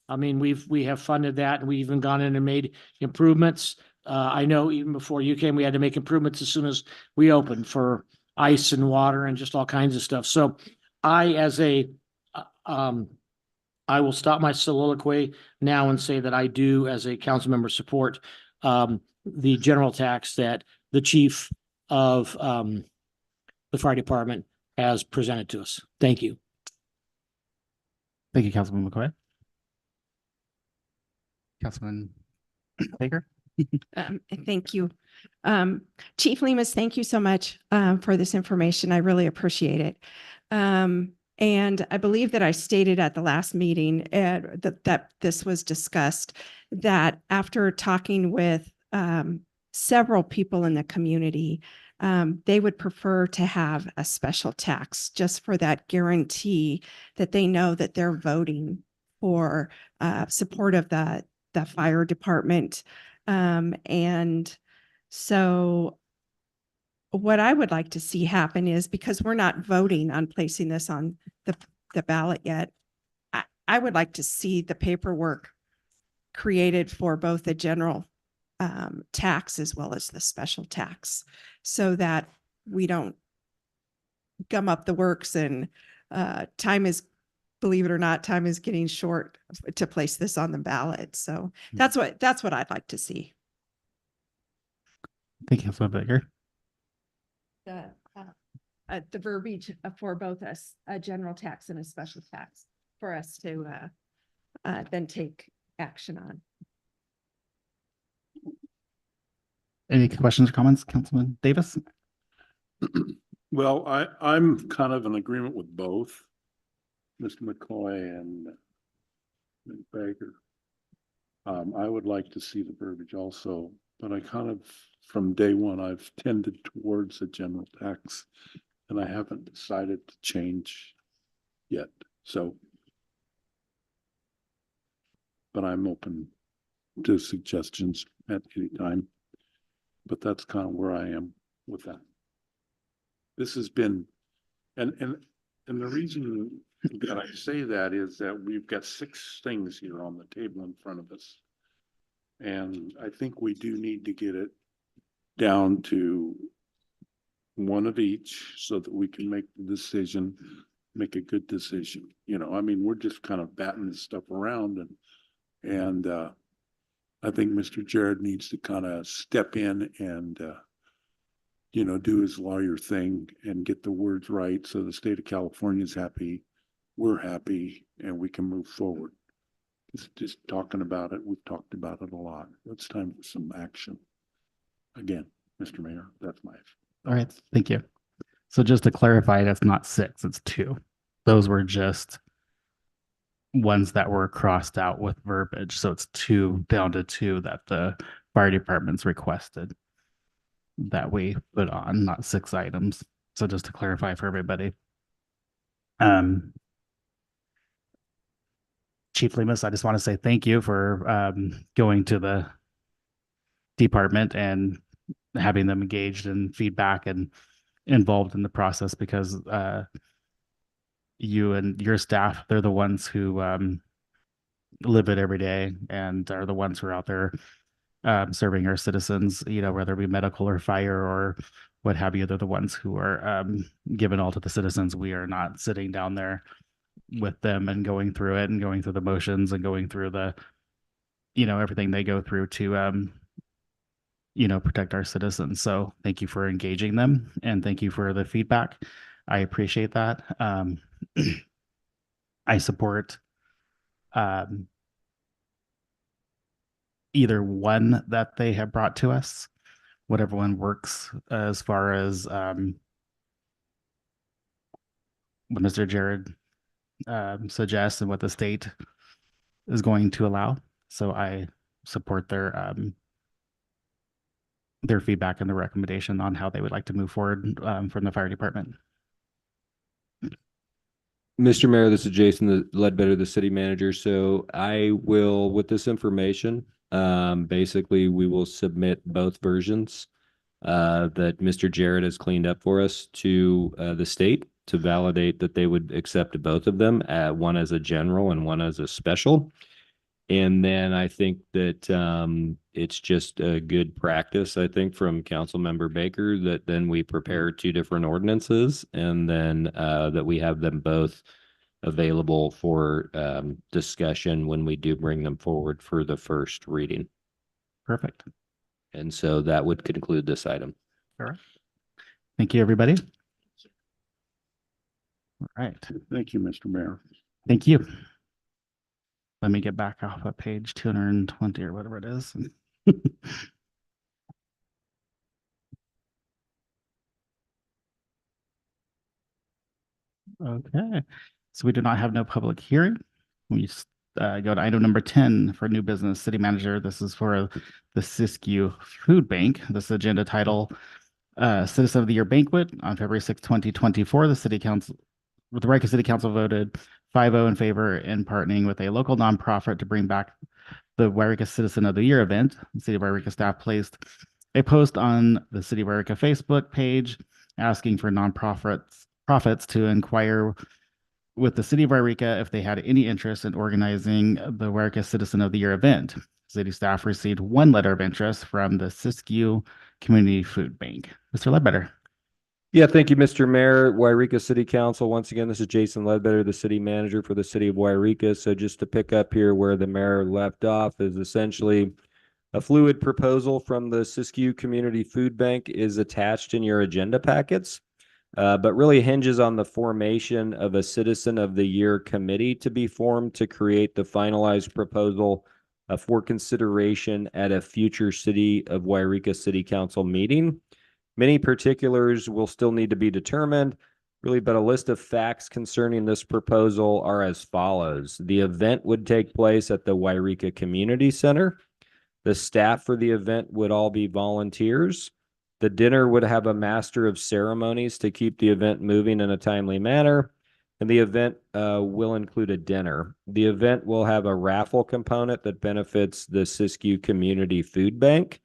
I mean, we have funded that, and we even gone in and made improvements. I know even before you came, we had to make improvements as soon as we opened for ice and water and just all kinds of stuff. So I will stop my soliloquy now and say that I do, as a council member, support the general tax that the chief of the fire department has presented to us. Thank you. Thank you, Councilman McCoy. Councilman Baker? Thank you. Chief Lemus, thank you so much for this information. I really appreciate it. And I believe that I stated at the last meeting that this was discussed, that after talking with several people in the community, they would prefer to have a special tax just for that guarantee that they know that they're voting for support of the fire department. And so what I would like to see happen is, because we're not voting on placing this on the ballot yet, I would like to see the paperwork created for both the general tax as well as the special tax, so that we don't gum up the works and time is believe it or not, time is getting short to place this on the ballot. So that's what I'd like to see. Thank you, Councilman Baker. The verbiage for both a general tax and a special tax for us to then take action on. Any questions or comments, Councilman Davis? Well, I'm kind of in agreement with both, Mr. McCoy and Ms. Baker. I would like to see the verbiage also, but I kind of, from day one, I've tended towards a general tax, and I haven't decided to change yet, so. But I'm open to suggestions at any time. But that's kind of where I am with that. This has been, and the reason that I say that is that we've got 6 things here on the table in front of us. And I think we do need to get it down to one of each so that we can make the decision, make a good decision. You know, I mean, we're just kind of batting this stuff around, and I think Mr. Jared needs to kind of step in and, you know, do his lawyer thing and get the words right so the state of California is happy, we're happy, and we can move forward. It's just talking about it. We've talked about it a lot. It's time for some action. Again, Mr. Mayor, that's my. All right, thank you. So just to clarify, that's not 6, it's 2. Those were just ones that were crossed out with verbiage. So it's 2 down to 2 that the fire department's requested that we put on, not 6 items. So just to clarify for everybody. Chief Lemus, I just want to say thank you for going to the department and having them engaged in feedback and involved in the process, because you and your staff, they're the ones who live it every day and are the ones who are out there serving our citizens, you know, whether it be medical or fire or what have you. They're the ones who are giving all to the citizens. We are not sitting down there with them and going through it and going through the motions and going through the, you know, everything they go through to, you know, protect our citizens. So thank you for engaging them and thank you for the feedback. I appreciate that. I support either one that they have brought to us, whatever one works as far as what Mr. Jared suggests and what the state is going to allow. So I support their feedback and the recommendation on how they would like to move forward from the fire department. Mr. Mayor, this is Jason Ledbetter, the city manager. So I will, with this information, basically we will submit both versions that Mr. Jared has cleaned up for us to the state to validate that they would accept both of them, one as a general and one as a special. And then I think that it's just a good practice, I think, from Councilmember Baker, that then we prepare 2 different ordinances and then that we have them both available for discussion when we do bring them forward for the first reading. Perfect. And so that would conclude this item. All right. Thank you, everybody. All right. Thank you, Mr. Mayor. Thank you. Let me get back off of page 220 or whatever it is. Okay, so we do not have no public hearing. We go to item number 10 for new business, city manager. This is for the Siskiyou Food Bank. This agenda title, Citizen of the Year Banquet on February 6, 2024. The City Council, the Wairika City Council voted 5-0 in favor in partnering with a local nonprofit to bring back the Wairika Citizen of the Year event. The City of Wairika staff placed a post on the City of Wairika Facebook page asking for nonprofits to inquire with the City of Wairika if they had any interest in organizing the Wairika Citizen of the Year event. City staff received 1 letter of interest from the Siskiyou Community Food Bank. Mr. Ledbetter. Yeah, thank you, Mr. Mayor. Wairika City Council. Once again, this is Jason Ledbetter, the city manager for the city of Wairika. So just to pick up here where the mayor left off is essentially a fluid proposal from the Siskiyou Community Food Bank is attached in your agenda packets, but really hinges on the formation of a Citizen of the Year committee to be formed to create the finalized proposal for consideration at a future City of Wairika City Council meeting. Many particulars will still need to be determined, really, but a list of facts concerning this proposal are as follows. The event would take place at the Wairika Community Center. The staff for the event would all be volunteers. The dinner would have a master of ceremonies to keep the event moving in a timely manner. And the event will include a dinner. The event will have a raffle component that benefits the Siskiyou Community Food Bank.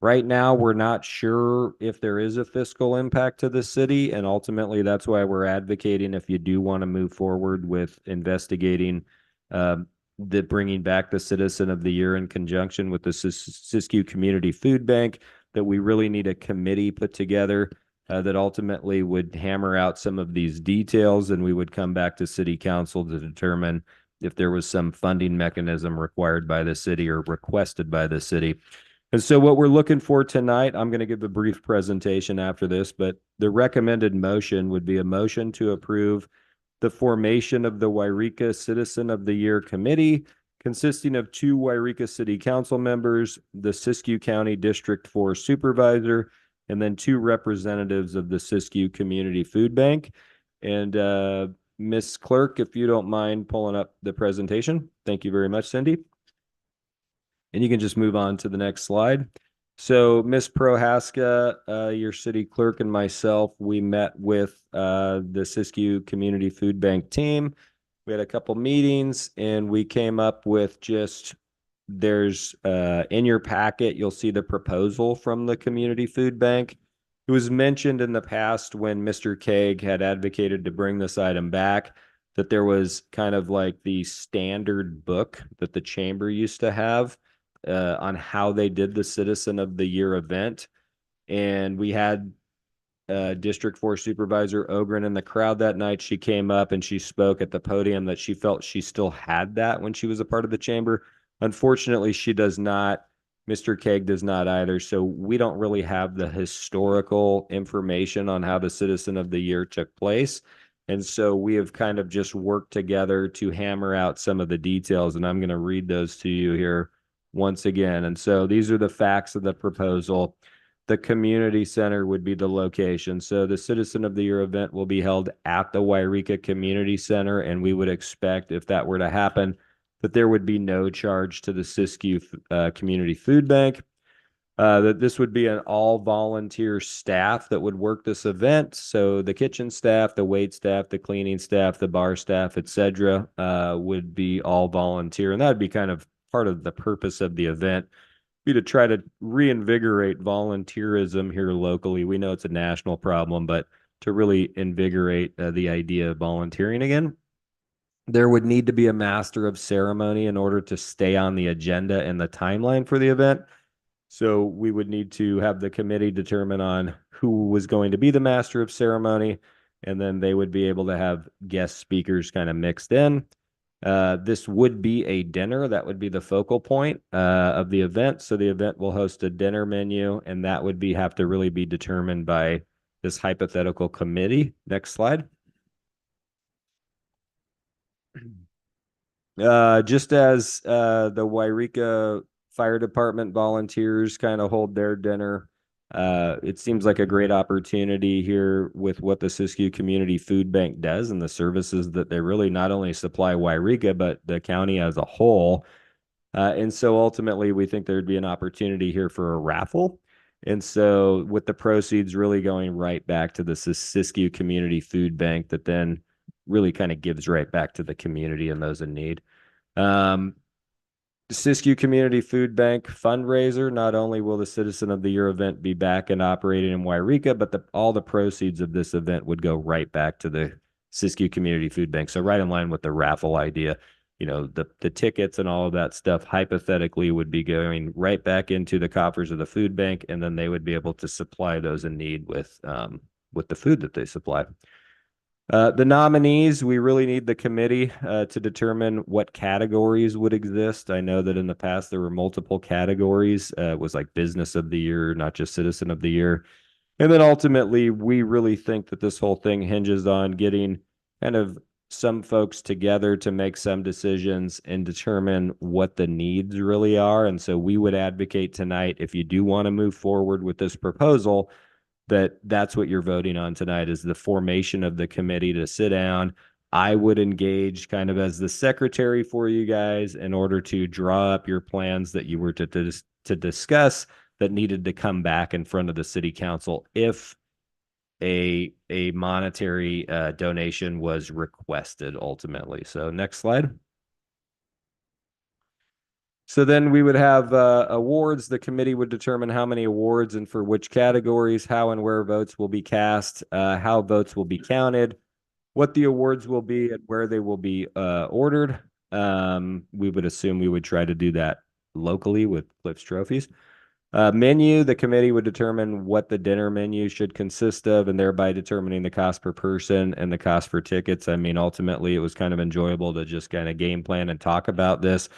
Right now, we're not sure if there is a fiscal impact to the city, and ultimately, that's why we're advocating if you do want to move forward with investigating the bringing back the Citizen of the Year in conjunction with the Siskiyou Community Food Bank, that we really need a committee put together that ultimately would hammer out some of these details, and we would come back to City Council to determine if there was some funding mechanism required by the city or requested by the city. And so what we're looking for tonight, I'm going to give a brief presentation after this, but the recommended motion would be a motion to approve the formation of the Wairika Citizen of the Year Committee, consisting of 2 Wairika City Council members, the Siskiyou County District 4 Supervisor, and then 2 representatives of the Siskiyou Community Food Bank. And Ms. Clerk, if you don't mind pulling up the presentation. Thank you very much, Cindy. And you can just move on to the next slide. So Ms. Prohaska, your city clerk, and myself, we met with the Siskiyou Community Food Bank team. We had a couple meetings and we came up with just, there's in your packet, you'll see the proposal from the Community Food Bank. It was mentioned in the past when Mr. Kaeg had advocated to bring this item back that there was kind of like the standard book that the chamber used to have on how they did the Citizen of the Year event. And we had District 4 Supervisor Ogren in the crowd that night. She came up and she spoke at the podium that she felt she still had that when she was a part of the chamber. Unfortunately, she does not. Mr. Kaeg does not either. So we don't really have the historical information on how the Citizen of the Year took place. And so we have kind of just worked together to hammer out some of the details. And I'm going to read those to you here once again. And so these are the facts of the proposal. The community center would be the location. So the Citizen of the Year event will be held at the Wairika Community Center. And we would expect, if that were to happen, that there would be no charge to the Siskiyou Community Food Bank. That this would be an all volunteer staff that would work this event. So the kitchen staff, the wait staff, the cleaning staff, the bar staff, etc., would be all volunteer. And that would be kind of part of the purpose of the event, be to try to reinvigorate volunteerism here locally. We know it's a national problem, but to really invigorate the idea of volunteering again. There would need to be a master of ceremony in order to stay on the agenda and the timeline for the event. So we would need to have the committee determine on who was going to be the master of ceremony, and then they would be able to have guest speakers kind of mixed in. This would be a dinner. That would be the focal point of the event. So the event will host a dinner menu, and that would have to really be determined by this hypothetical committee. Next slide. Just as the Wairika Fire Department volunteers kind of hold their dinner, it seems like a great opportunity here with what the Siskiyou Community Food Bank does and the services that they really not only supply Wairika, but the county as a whole. And so ultimately, we think there'd be an opportunity here for a raffle. And so with the proceeds really going right back to the Siskiyou Community Food Bank, that then really kind of gives right back to the community and those in need. The Siskiyou Community Food Bank fundraiser, not only will the Citizen of the Year event be back and operating in Wairika, but all the proceeds of this event would go right back to the Siskiyou Community Food Bank. So right in line with the raffle idea, you know, the tickets and all of that stuff hypothetically would be going right back into the coffers of the food bank, and then they would be able to supply those in need with with the food that they supply. The nominees, we really need the committee to determine what categories would exist. I know that in the past there were multiple categories. It was like business of the year, not just citizen of the year. And then ultimately, we really think that this whole thing hinges on getting kind of some folks together to make some decisions and determine what the needs really are. And so we would advocate tonight, if you do want to move forward with this proposal, that's what you're voting on tonight, is the formation of the committee to sit down. I would engage kind of as the secretary for you guys in order to draw up your plans that you were to discuss that needed to come back in front of the city council if a monetary donation was requested ultimately. So next slide. So then we would have awards. The committee would determine how many awards and for which categories, how and where votes will be cast, how votes will be counted, what the awards will be, and where they will be ordered. We would assume we would try to do that locally with Cliff's Trophies. Menu, the committee would determine what the dinner menu should consist of, and thereby determining the cost per person and the cost for tickets. I mean, ultimately, it was kind of enjoyable to just kind of game plan and talk about this.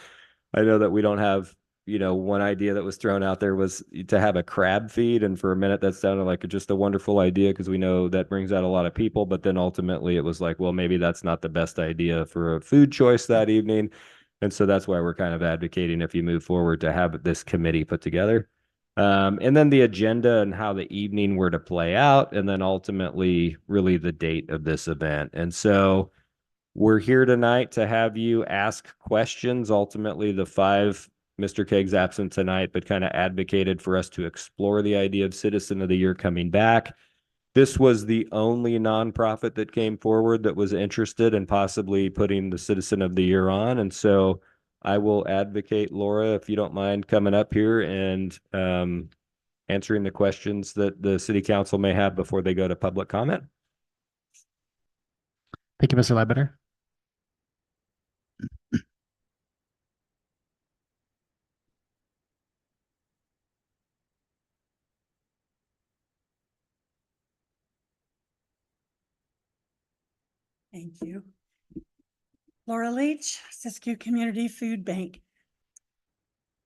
I know that we don't have, one idea that was thrown out there was to have a crab feed. And for a minute, that sounded like just a wonderful idea because we know that brings out a lot of people. But then ultimately it was like, well, maybe that's not the best idea for a food choice that evening. And so that's why we're kind of advocating, if you move forward, to have this committee put together. And then the agenda and how the evening were to play out. And then ultimately really the date of this event. And so we're here tonight to have you ask questions. Ultimately, the five, Mr. Kegg's absent tonight, but kind of advocated for us to explore the idea of Citizen of the Year coming back. This was the only nonprofit that came forward that was interested in possibly putting the Citizen of the Year on. And so I will advocate, Laura, if you don't mind coming up here and answering the questions that the city council may have before they go to public comment. Thank you, Mr. Ledbetter. Thank you. Laura Leach, Siskiyou Community Food Bank.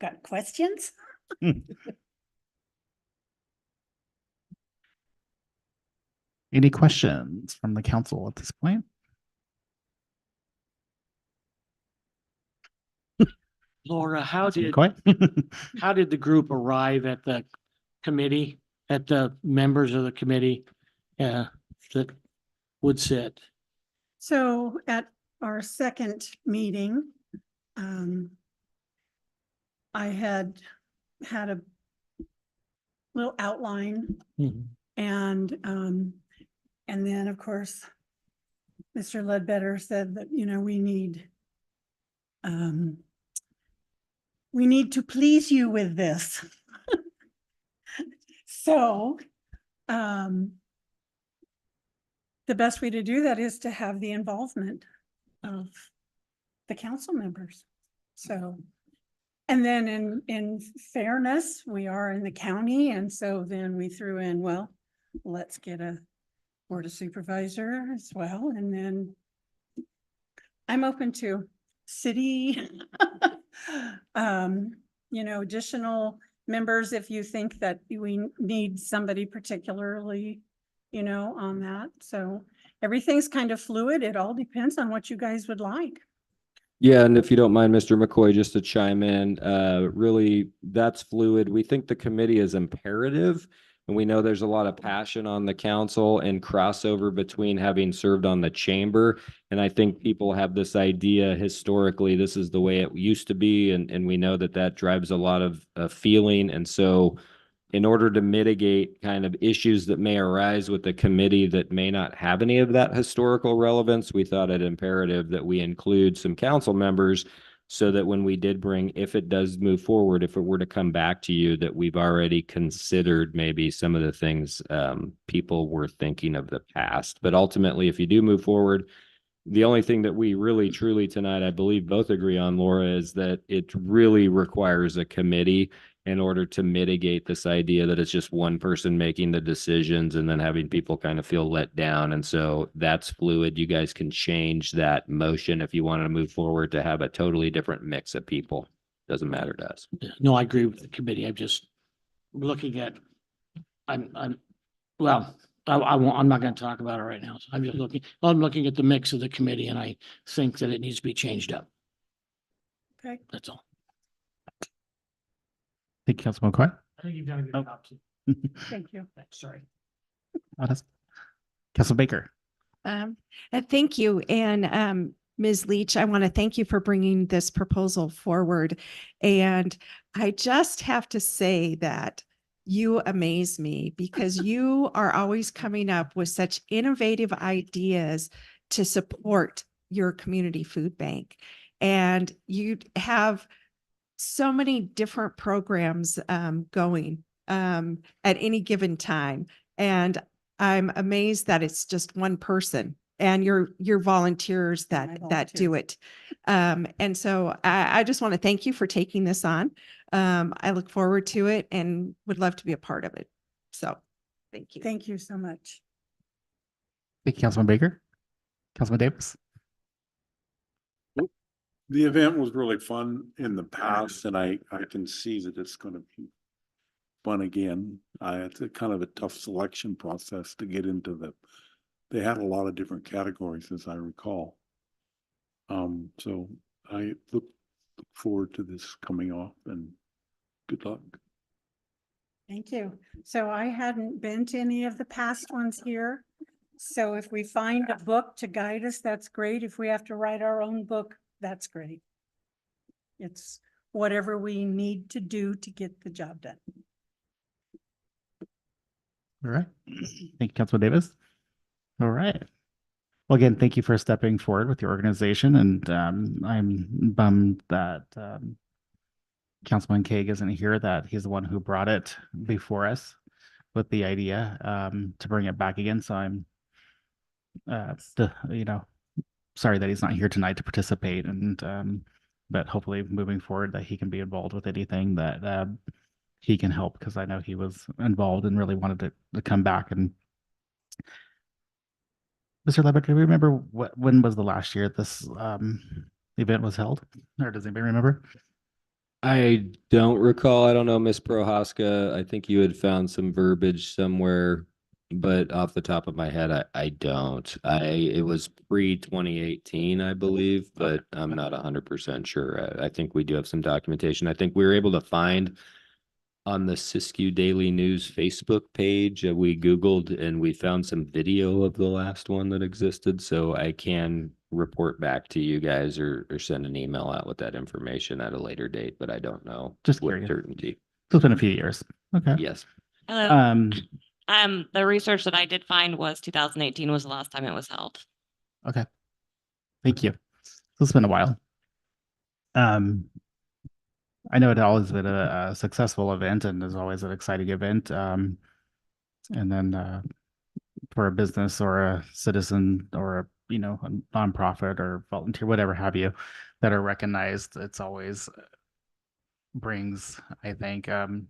Got questions? Any questions from the council at this point? Laura, how did Quite. how did the group arrive at the committee, at the members of the committee that would sit? So at our second meeting, I had a little outline and then of course, Mr. Ledbetter said that, we need to please you with this. So, the best way to do that is to have the involvement of the council members. So, and then in fairness, we are in the county. And so then we threw in, well, let's get a board of supervisor as well. And then I'm open to city, additional members if you think that we need somebody particularly, on that. So everything's kind of fluid. It all depends on what you guys would like. Yeah, and if you don't mind, Mr. McCoy, just to chime in, really, that's fluid. We think the committee is imperative, and we know there's a lot of passion on the council and crossover between having served on the chamber. And I think people have this idea historically, this is the way it used to be, and we know that drives a lot of feeling. And so in order to mitigate kind of issues that may arise with the committee that may not have any of that historical relevance, we thought it imperative that we include some council members so that when we did bring, if it does move forward, if it were to come back to you, that we've already considered maybe some of the things people were thinking of the past. But ultimately, if you do move forward, the only thing that we really truly tonight, I believe both agree on, Laura, is that it really requires a committee. in order to mitigate this idea that it's just one person making the decisions and then having people kind of feel let down. And so that's fluid. You guys can change that motion if you want to move forward to have a totally different mix of people. Doesn't matter to us. No, I agree with the committee. I'm just looking at, well, I won't, I'm not gonna talk about it right now. So I'm looking at the mix of the committee and I think that it needs to be changed up. Okay. That's all. Thank you, Councilman McCoy. I think you've done a good Oh. job. Too. Thank you. Sorry. Councilman Baker. Thank you. And Ms. Leach, I want to thank you for bringing this proposal forward. And I just have to say that you amaze me because you are always coming up with such innovative ideas to support your community food bank. And you have so many different programs going at any given time. And I'm amazed that it's just one person and your volunteers that do it. And so I just want to thank you for taking this on. I look forward to it and would love to be a part of it. So thank you. Thank you so much. Thank you, Councilman Baker. Councilman Davis. The event was really fun in the past, and I can see that it's going to be fun again. It's a kind of a tough selection process to get into they had a lot of different categories, as I recall. So I look forward to this coming off, and good luck. Thank you. So I hadn't been to any of the past ones here. So if we find a book to guide us, that's great. If we have to write our own book, that's great. It's whatever we need to do to get the job done. All right. Thank you, Councilman Davis. All right. Well, again, thank you for stepping forward with your organization. And I'm bummed that Councilman Kaag isn't here, that he's the one who brought it before us with the idea to bring it back again. So I'm, sorry that he's not here tonight to participate. And but hopefully moving forward that he can be involved with anything that he can help, because I know he was involved and really wanted to come back. And Mr. Levitt, do you remember when was the last year this event was held? Or does anybody remember? I don't recall. I don't know, Miss Prohaska. I think you had found some verbiage somewhere, but off the top of my head, I don't. It was pre-2018, I believe, but I'm not 100% sure. I think we do have some documentation. I think we were able to find on the Siskiyou Daily News Facebook page, we Googled and we found some video of the last one that existed. So I can report back to you guys or send an email out with that information at a later date, but I don't know Just with curious. certainty. So it's been a few years. Okay. Yes. Hello. The research that I did find was 2018 was the last time it was held. Okay. Thank you. So it's been a while. I know it always been a successful event and is always an exciting event. And then for a business or a citizen or a nonprofit or volunteer, whatever have you, that are recognized, it's always brings, I think, some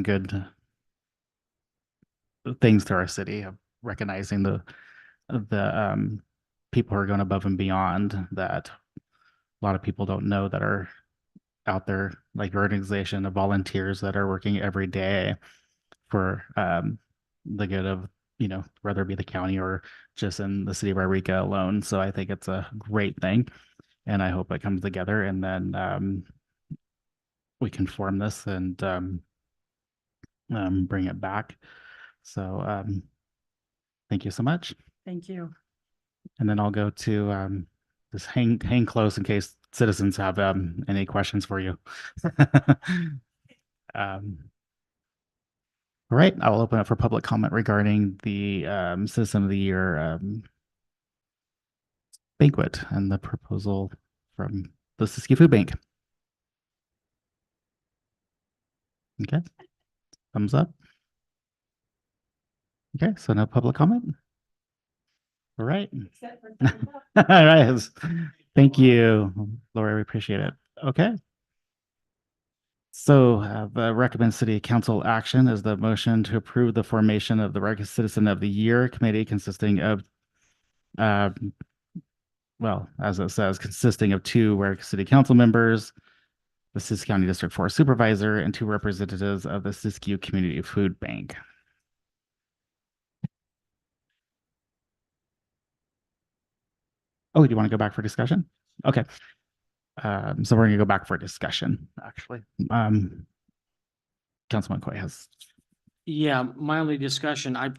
good things to our city of recognizing the people who are going above and beyond that a lot of people don't know that are out there, like your organization of volunteers that are working every day for the good of, whether it be the county or just in the city of Eureka alone. So I think it's a great thing. And I hope it comes together and then we can form this and bring it back. So thank you so much. Thank you. And then I'll go to just hang close in case citizens have any questions for you. All right, I will open up for public comment regarding the Citizen of the Year banquet and the proposal from the Siskiyou Food Bank. Okay, thumbs up. Okay, so no public comment. All right. All right. Thank you, Laura. We appreciate it. Okay. So the recommend city council action is the motion to approve the formation of the Regular Citizen of the Year committee consisting of, well, as it says, consisting of 2 Regular City Council members, the Siskiyou County District 4 Supervisor, and 2 representatives of the Siskiyou Community Food Bank. Oh, do you want to go back for discussion? Okay. So we're going to go back for discussion, actually. Councilman Coy has. Yeah, my only discussion, I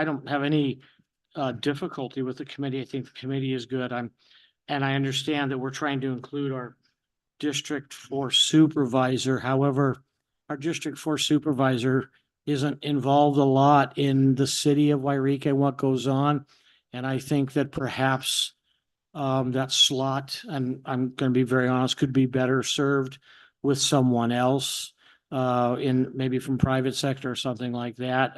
don't have any difficulty with the committee. I think the committee is good. And I understand that we're trying to include our District 4 supervisor. However, our District 4 supervisor isn't involved a lot in the city of Wairika and what goes on. And I think that perhaps that slot, and I'm going to be very honest, could be better served with someone else in maybe from private sector or something like that.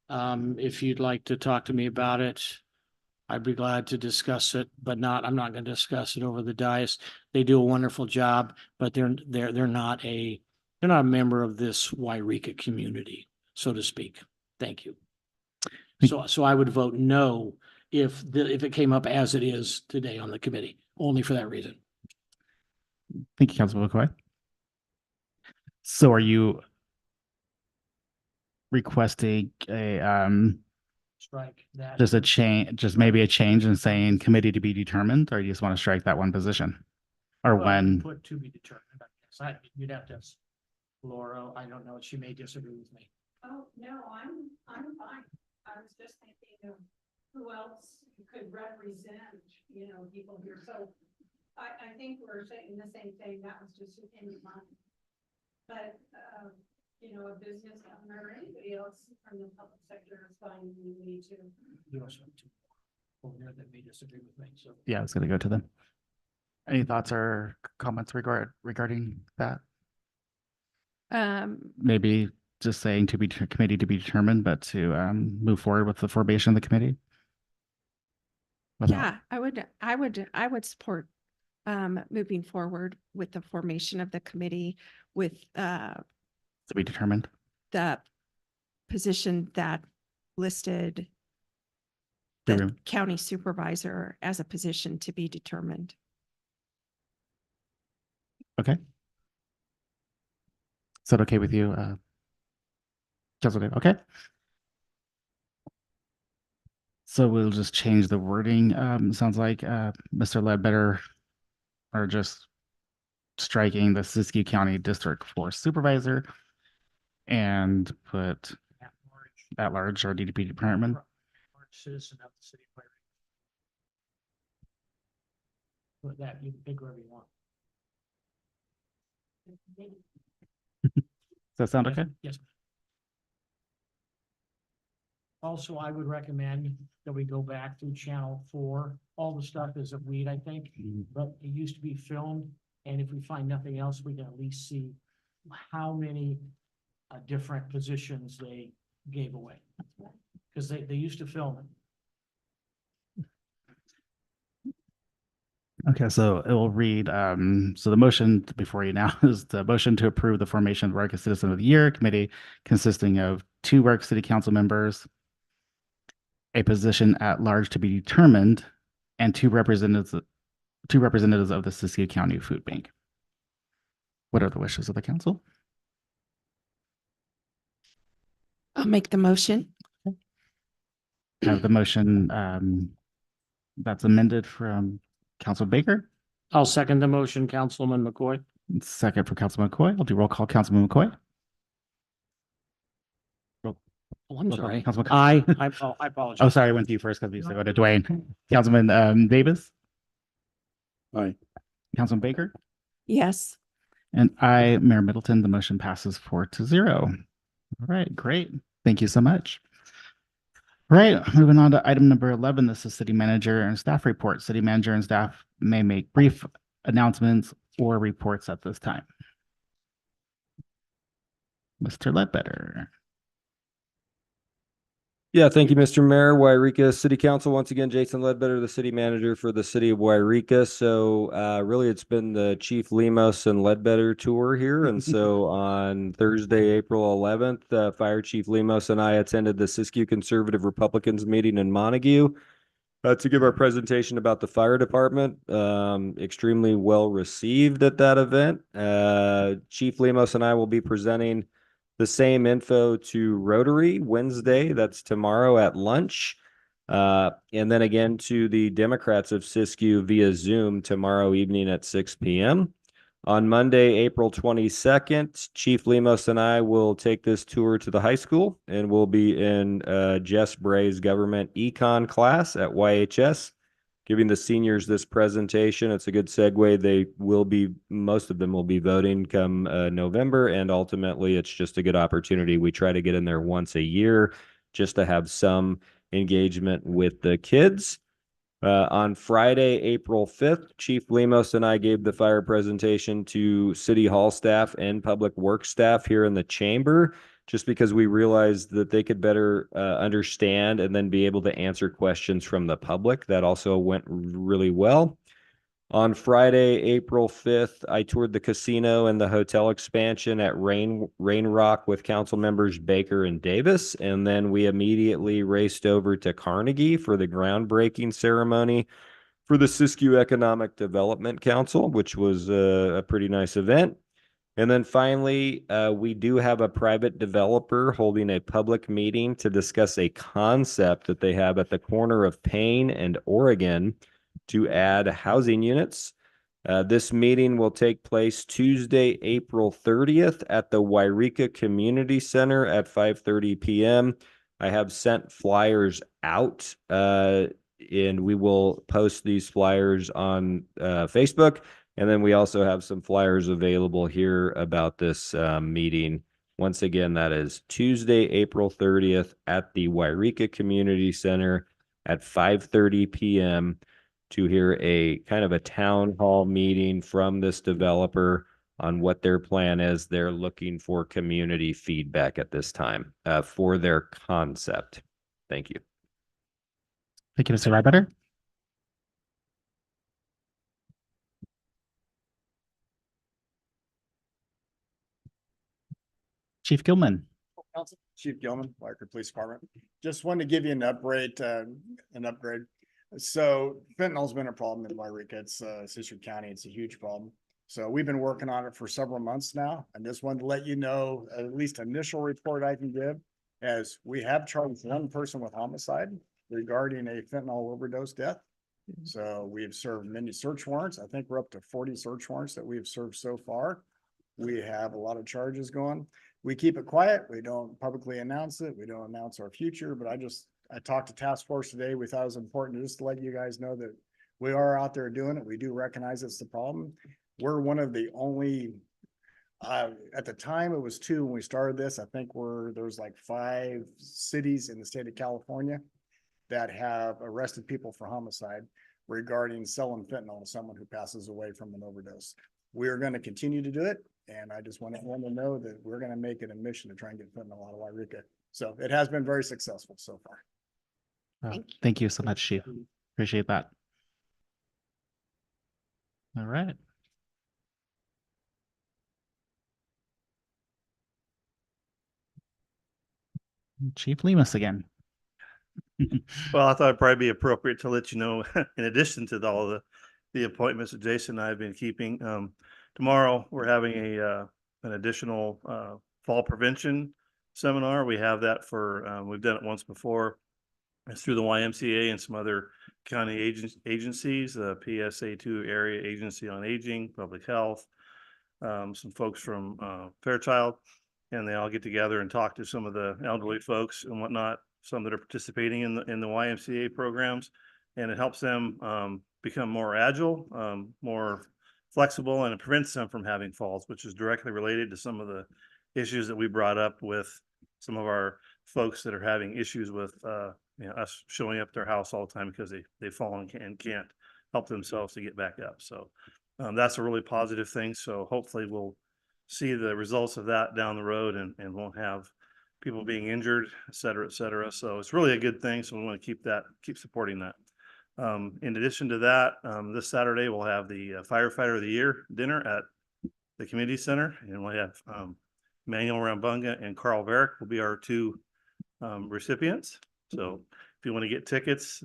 If you'd like to talk to me about it, I'd be glad to discuss it, but I'm not going to discuss it over the dais. They do a wonderful job, but they're not a member of this Wairika community, so to speak. Thank you. So I would vote no if it came up as it is today on the committee, only for that reason. Thank you, Councilman McCoy. So are you requesting a Strike that. just a change, just maybe a change in saying committee to be determined, or you just want to strike that one position? Or Well, when? put to be determined, I guess. You'd have to ask Laura. I don't know. She may disagree with me. Oh, no, I'm fine. I was just thinking of who else could represent, people here. So I think we're saying the same thing. That was just in mind. But, a business owner or anybody else from the public sector is fine. We need to. You also have two over there that may disagree with me, so. Yeah, it's going to go to them. Any thoughts or comments regarding that? Maybe just saying to be committee to be determined, but to move forward with the formation of the committee. Yeah, I would support moving forward with the formation of the committee with To be determined. the position that listed The the room. county supervisor as a position to be determined. Okay. Is that okay with you, Councilman? Okay. So we'll just change the wording. Sounds like Mr. Ledbetter are just striking the Siskiyou County District 4 Supervisor and put at large or DDP department. Citizen of the city of Wairika. Put that, you can pick wherever you want. Does that sound okay? Yes. Also, I would recommend that we go back through channel 4. All the stuff is a weed, I think, but it used to be filmed. And if we find nothing else, we can at least see how many different positions they gave away. Because they used to film it. Okay, so it will read, so the motion before you now is the motion to approve the formation of the Wairika Citizen of the Year committee consisting of 2 Wairika City Council members, a position at large to be determined, and 2 representatives of the Siskiyou County Food Bank. What are the wishes of the council? I'll make the motion. Have the motion that's amended from Councilman Baker. I'll second the motion, Councilman McCoy. Second for Councilman McCoy. I'll do roll call. Councilman McCoy. Oh, I'm Roll call. sorry. Councilman. I apologize. Oh, sorry. I went to you first because we used to go to Dwayne. Councilman Davis. Aye. Councilman Baker. Yes. And I, Mayor Middleton, the motion passes 4-0. All right, great. Thank you so much. All right, moving on to item number 11. This is city manager and staff report. City manager and staff may make brief announcements or reports at this time. Mr. Ledbetter. Yeah, thank you, Mr. Mayor. Wairika City Council, once again, Jason Ledbetter, the city manager for the city of Wairika. So really, it's been the Chief Lemos and Ledbetter tour here. And so on Thursday, April 11th, Fire Chief Lemos and I attended the Siskiyou Conservative Republicans meeting in Montague to give our presentation about the fire department. Extremely well received at that event. Chief Lemos and I will be presenting the same info to Rotary Wednesday. That's tomorrow at lunch. And then again to the Democrats of Siskiyou via Zoom tomorrow evening at 6 p.m. On Monday, April 22nd, Chief Lemos and I will take this tour to the high school, and we'll be in Jess Bray's government econ class at YHS, giving the seniors this presentation. It's a good segue. Most of them will be voting come November, and ultimately it's just a good opportunity. We try to get in there once a year just to have some engagement with the kids. On Friday, April 5th, Chief Lemos and I gave the fire presentation to City Hall staff and Public Works staff here in the chamber, just because we realized that they could better understand and then be able to answer questions from the public. That also went really well. On Friday, April 5th, I toured the casino and the hotel expansion at Rain Rock with council members Baker and Davis. And then we immediately raced over to Carnegie for the groundbreaking ceremony for the Siskiyou Economic Development Council, which was a pretty nice event. And then finally, we do have a private developer holding a public meeting to discuss a concept that they have at the corner of Payne and Oregon to add housing units. This meeting will take place Tuesday, April 30th at the Wairika Community Center at 5:30 p.m. I have sent flyers out, and we will post these flyers on Facebook. And then we also have some flyers available here about this meeting. Once again, that is Tuesday, April 30th at the Wairika Community Center at 5:30 p.m. to hear a kind of a town hall meeting from this developer on what their plan is. They're looking for community feedback at this time for their concept. Thank you. Thank you, Mr. Ledbetter. Chief Gilman. Chief Gilman, Wairika Police Department. Just wanted to give you an upgrade. So fentanyl's been a problem in Wairika. It's Siskiyou County. It's a huge problem. So we've been working on it for several months now. I just wanted to let you know, at least initial report I can give, as we have charged one person with homicide regarding a fentanyl overdose death. So we have served many search warrants. I think we're up to 40 search warrants that we have served so far. We have a lot of charges going. We keep it quiet. We don't publicly announce it. We don't announce our future, but I talked to task force today. We thought it was important just to let you guys know that we are out there doing it. We do recognize it's the problem. We're one of the only, at the time it was 2 when we started this. I think there's like 5 cities in the state of California that have arrested people for homicide regarding selling fentanyl to someone who passes away from an overdose. We are going to continue to do it. And I just want everyone to know that we're going to make it a mission to try and get fentanyl out of Wairika. So it has been very successful so far. Thank you so much, Chief. Appreciate that. All right. Chief Lemus again. Well, I thought it'd probably be appropriate to let you know, in addition to all the appointments that Jason and I have been keeping, tomorrow we're having an additional fall prevention seminar. We have that we've done it once before. It's through the YMCA and some other county agencies, the PSA2 Area Agency on Aging, Public Health, some folks from Fairchild, and they all get together and talk to some of the elderly folks and whatnot, some that are participating in the YMCA programs, and it helps them become more agile, more flexible, and it prevents them from having falls, which is directly related to some of the issues that we brought up with some of our folks that are having issues with us showing up at their house all the time because they fall and can't help themselves to get back up. So that's a really positive thing. So hopefully we'll see the results of that down the road and won't have people being injured, et cetera, et cetera. So it's really a good thing. So we want to keep supporting that. In addition to that, this Saturday, we'll have the firefighter of the year dinner at the community center, and we'll have Manuel Rambunga and Carl Varick will be our two recipients. So if you want to get tickets,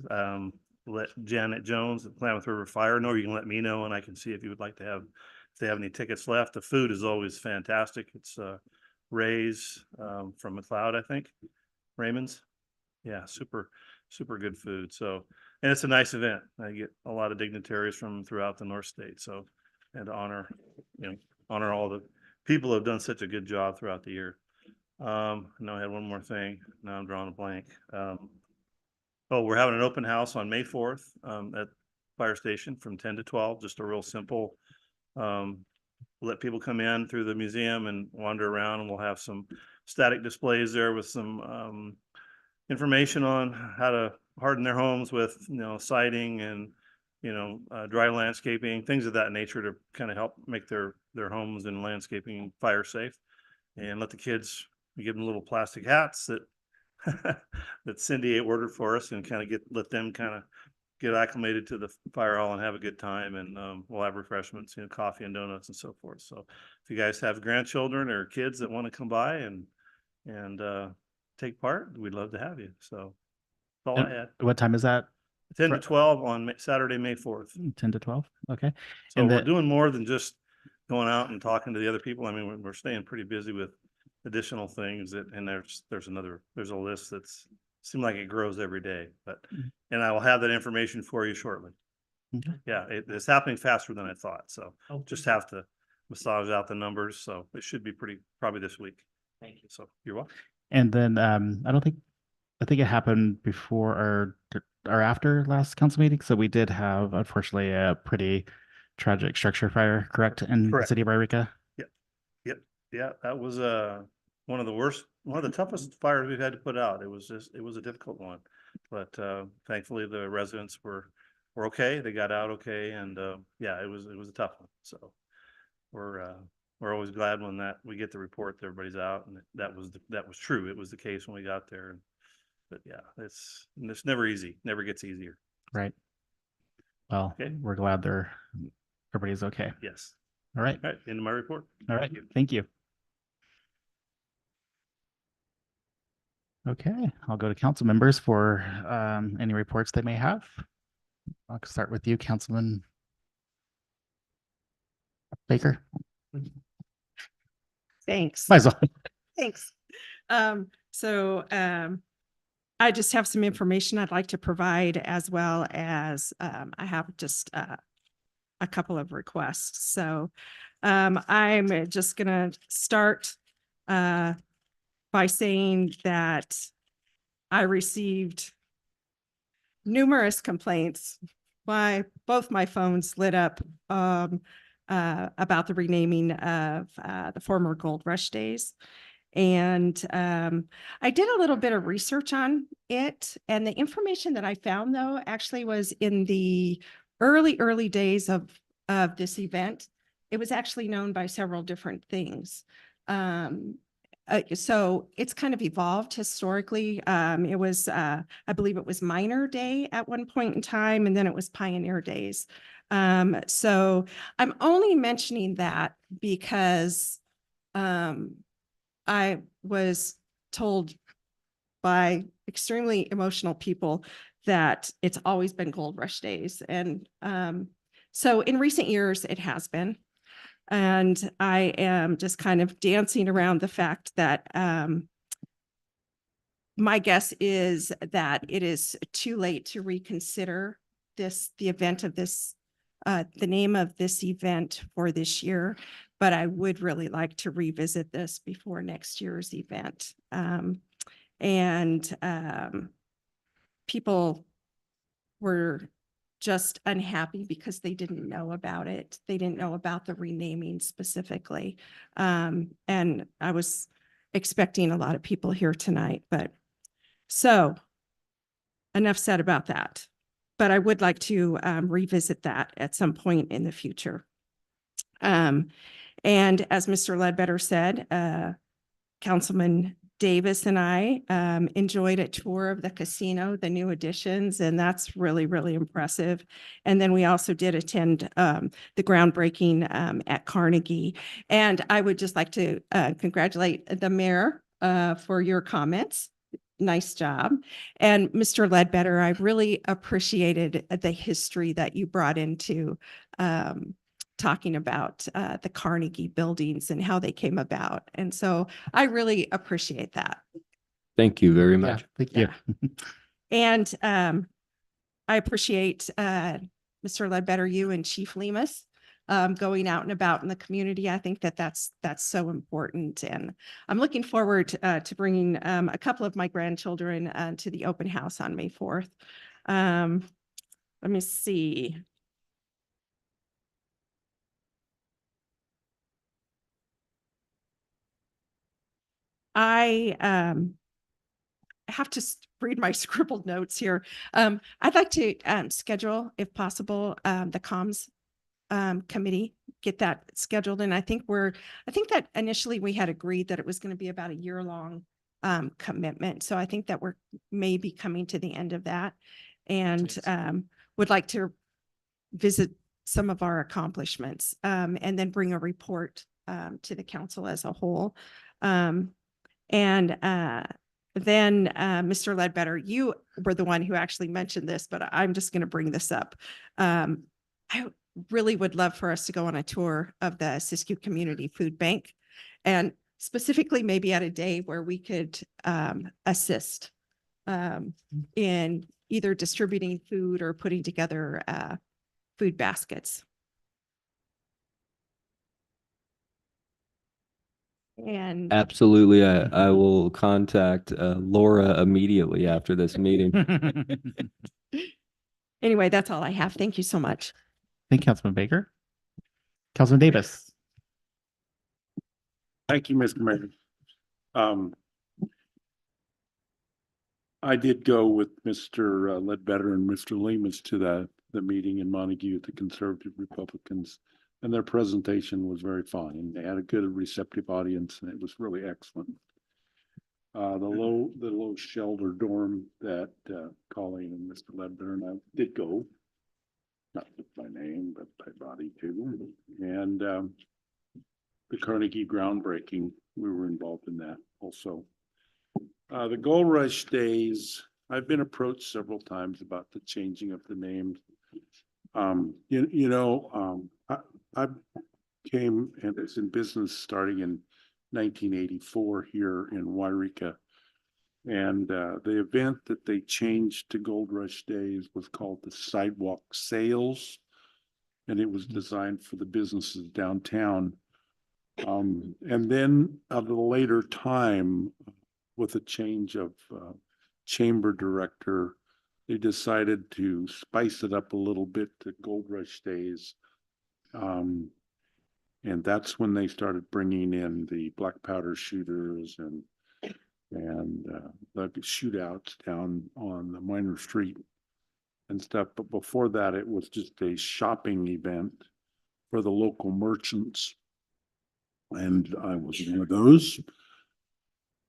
let Janet Jones at Klamath River Fire know. You can let me know, and I can see if you would like to have, if they have any tickets left. The food is always fantastic. It's Ray's from McLeod, I think. Raymond's. Yeah, super good food. So, and it's a nice event. I get a lot of dignitaries from throughout the North State. So, and to honor all the people who have done such a good job throughout the year. No, I had one more thing. Now I'm drawing a blank. We're having an open house on May 4th at Fire Station from 10 to 12. Just a real simple, let people come in through the museum and wander around, and we'll have some static displays there with some information on how to harden their homes with, siding and, dry landscaping, things of that nature to kind of help make their homes and landscaping fire safe. And let the kids, we give them little plastic hats that that Cindy ordered for us, and kind of let them kind of get acclimated to the fire hall and have a good time. And we'll have refreshments, coffee and donuts and so forth. So if you guys have grandchildren or kids that want to come by and take part, we'd love to have you. So that's all I had. What time is that? 10 to 12 on Saturday, May 4th. 10 to 12. Okay. So And we're the- doing more than just going out and talking to the other people. I mean, we're staying pretty busy with additional things and there's a list that's seems like it grows every day, but, and I will have that information for you shortly. Okay. Yeah, it's happening faster than I thought. So just have to massage out the numbers. So it should be probably this week. Thank you. So you're welcome. And then I think it happened before or after last council meeting. So we did have, unfortunately, a pretty tragic structure fire, correct, in the Correct. city of Eureka? Yep. Yeah, that was one of the toughest fires we've had to put out. It was a difficult one, but thankfully the residents were okay. They got out okay, and yeah, it was a tough one. So we're always glad when we get the report that everybody's out, and that was true. It was the case when we got there. But yeah, it's never easy. Never gets easier. Right. Well, Okay. we're glad everybody's okay. Yes. All right. All right. End of my report. All right. Thank you. Okay, I'll go to council members for any reports they may have. I'll start with you, Councilman Baker. Thanks. Might as well. Thanks. I just have some information I'd like to provide, as well as I have just a couple of requests. So I'm just gonna start by saying that I received numerous complaints. Both my phones lit up about the renaming of the former Gold Rush days. And I did a little bit of research on it, and the information that I found, though, actually was in the early days of this event. It was actually known by several different things. So it's kind of evolved historically. It was, I believe it was Minor Day at one point in time, and then it was Pioneer Days. So I'm only mentioning that because I was told by extremely emotional people that it's always been Gold Rush days. And so in recent years, it has been. And I am just kind of dancing around the fact that my guess is that it is too late to reconsider the event of this, the name of this event for this year. But I would really like to revisit this before next year's event. People were just unhappy because they didn't know about it. They didn't know about the renaming specifically. And I was expecting a lot of people here tonight, but so enough said about that. But I would like to revisit that at some point in the future. And as Mr. Ledbetter said, Councilman Davis and I enjoyed a tour of the casino, the new additions, and that's really, really impressive. And then we also did attend the groundbreaking at Carnegie. And I would just like to congratulate the mayor for your comments. Nice job. And Mr. Ledbetter, I really appreciated the history that you brought into talking about the Carnegie buildings and how they came about. And so I really appreciate that. Thank you very Yeah, much. thank you. And I appreciate Mr. Ledbetter, you and Chief Lemus going out and about in the community. I think that that's so important. And I'm looking forward to bringing a couple of my grandchildren to the open house on May 4th. Let me see. I have to read my scribbled notes here. I'd like to schedule, if possible, the comms committee, get that scheduled. And I think that initially we had agreed that it was going to be about a year-long commitment. So I think that we're maybe coming to the end of that, and would like to visit some of our accomplishments and then bring a report to the council as a whole. Then Mr. Ledbetter, you were the one who actually mentioned this, but I'm just going to bring this up. I really would love for us to go on a tour of the Siskiyou Community Food Bank, and specifically maybe at a day where we could assist in either distributing food or putting together food baskets. And Absolutely. I will contact Laura immediately after this meeting. anyway, that's all I have. Thank you so much. Thank you, Councilman Baker. Councilman Davis. Thank you, Mr. Mayor. I did go with Mr. Ledbetter and Mr. Lemus to the meeting in Montague with the Conservative Republicans, and their presentation was very fine. They had a good receptive audience, and it was really excellent. The low shelter dorm that Colleen and Mr. Ledbetter and I did go, not by name, but by body too. And the Carnegie groundbreaking, we were involved in that also. The Gold Rush Days, I've been approached several times about the changing of the names. I came and was in business starting in 1984 here in Wairika. And the event that they changed to Gold Rush Days was called the Sidewalk Sales. And it was designed for the businesses downtown. And then at a later time, with a change of chamber director, they decided to spice it up a little bit to Gold Rush Days. And that's when they started bringing in the black powder shooters and the shootouts down on the Minor Street and stuff. But before that, it was just a shopping event for the local merchants. And I was one of those.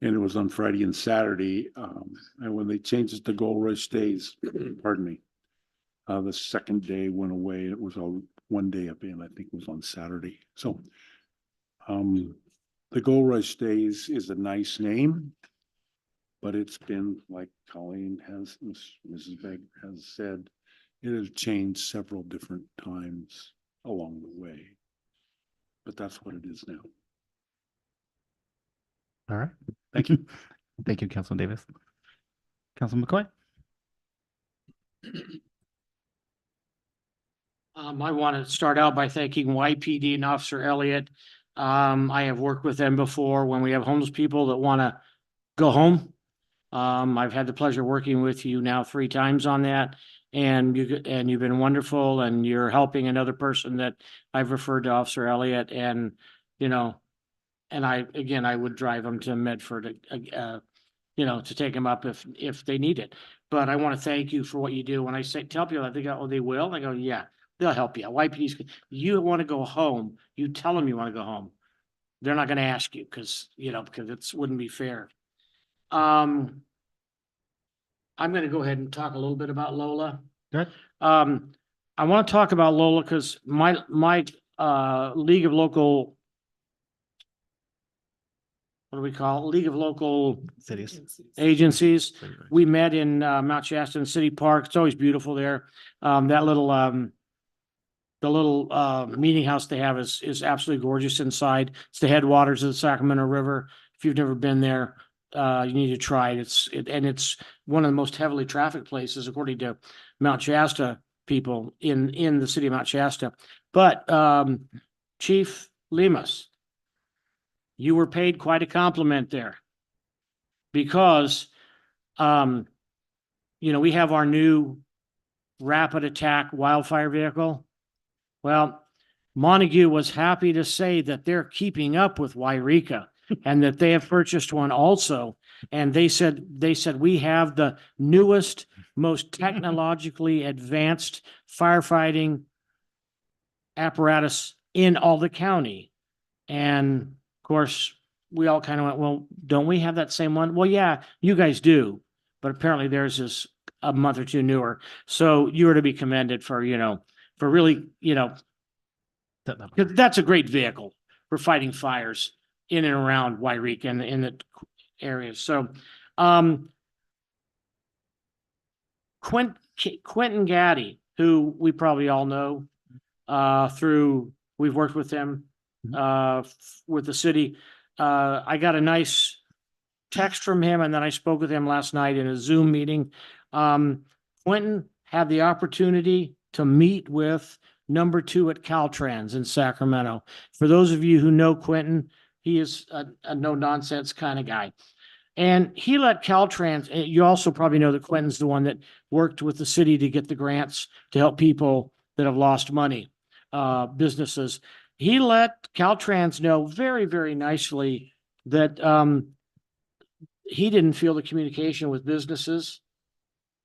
And it was on Friday and Saturday. And when they changed it to Gold Rush Days, pardon me, the second day went away. It was a one-day event. I think it was on Saturday. So the Gold Rush Days is a nice name, but it's been, like Colleen has, Mrs. Begg has said, it has changed several different times along the way. But that's what it is now. All right. Thank you. Thank you, Councilman Davis. Councilman McCoy. I want to start out by thanking YPD and Officer Elliott. I have worked with them before when we have homeless people that want to go home. I've had the pleasure working with you now 3 times on that, and you've been wonderful, and you're helping another person that I've referred to Officer Elliott, and and I would drive them to Medford, to take them up if they need it. But I want to thank you for what you do. When I tell people, they go, "Oh, they will." I go, "Yeah, they'll help you." YPD's, you want to go home, you tell them you want to go home. They're not going to ask you because it wouldn't be fair. I'm gonna go ahead and talk a little bit about Lola. Good. I want to talk about Lola because my League of Local, what do we call it? League of Local Cities. Agencies. We met in Mount Shasta in City Park. It's always beautiful there. That little the little meeting house they have is absolutely gorgeous inside. It's the headwaters of the Sacramento River. If you've never been there, you need to try it. And it's one of the most heavily trafficked places according to Mount Shasta people in the city of Mount Shasta. But Chief Lemus, you were paid quite a compliment there because we have our new rapid attack wildfire vehicle. Well, Montague was happy to say that they're keeping up with Wairika and that they have purchased one also. And they said we have the newest, most technologically advanced firefighting apparatus in all the county. And of course, we all kind of went, well, don't we have that same one? Well, yeah, you guys do, but apparently theirs is a month or two newer. So you are to be commended for really, 'cause that's a great vehicle for fighting fires in and around Wairika and in the areas. So, Quentin Gaddy, who we probably all know, we've worked with him, with the city. I got a nice text from him and then I spoke with him last night in a Zoom meeting. Quentin had the opportunity to meet with number 2 at Caltrans in Sacramento. For those of you who know Quentin, he is a no-nonsense kind of guy. And he let Caltrans, you also probably know that Quentin's the one that worked with the city to get the grants to help people that have lost money, businesses. He let Caltrans know very, very nicely that he didn't feel the communication with businesses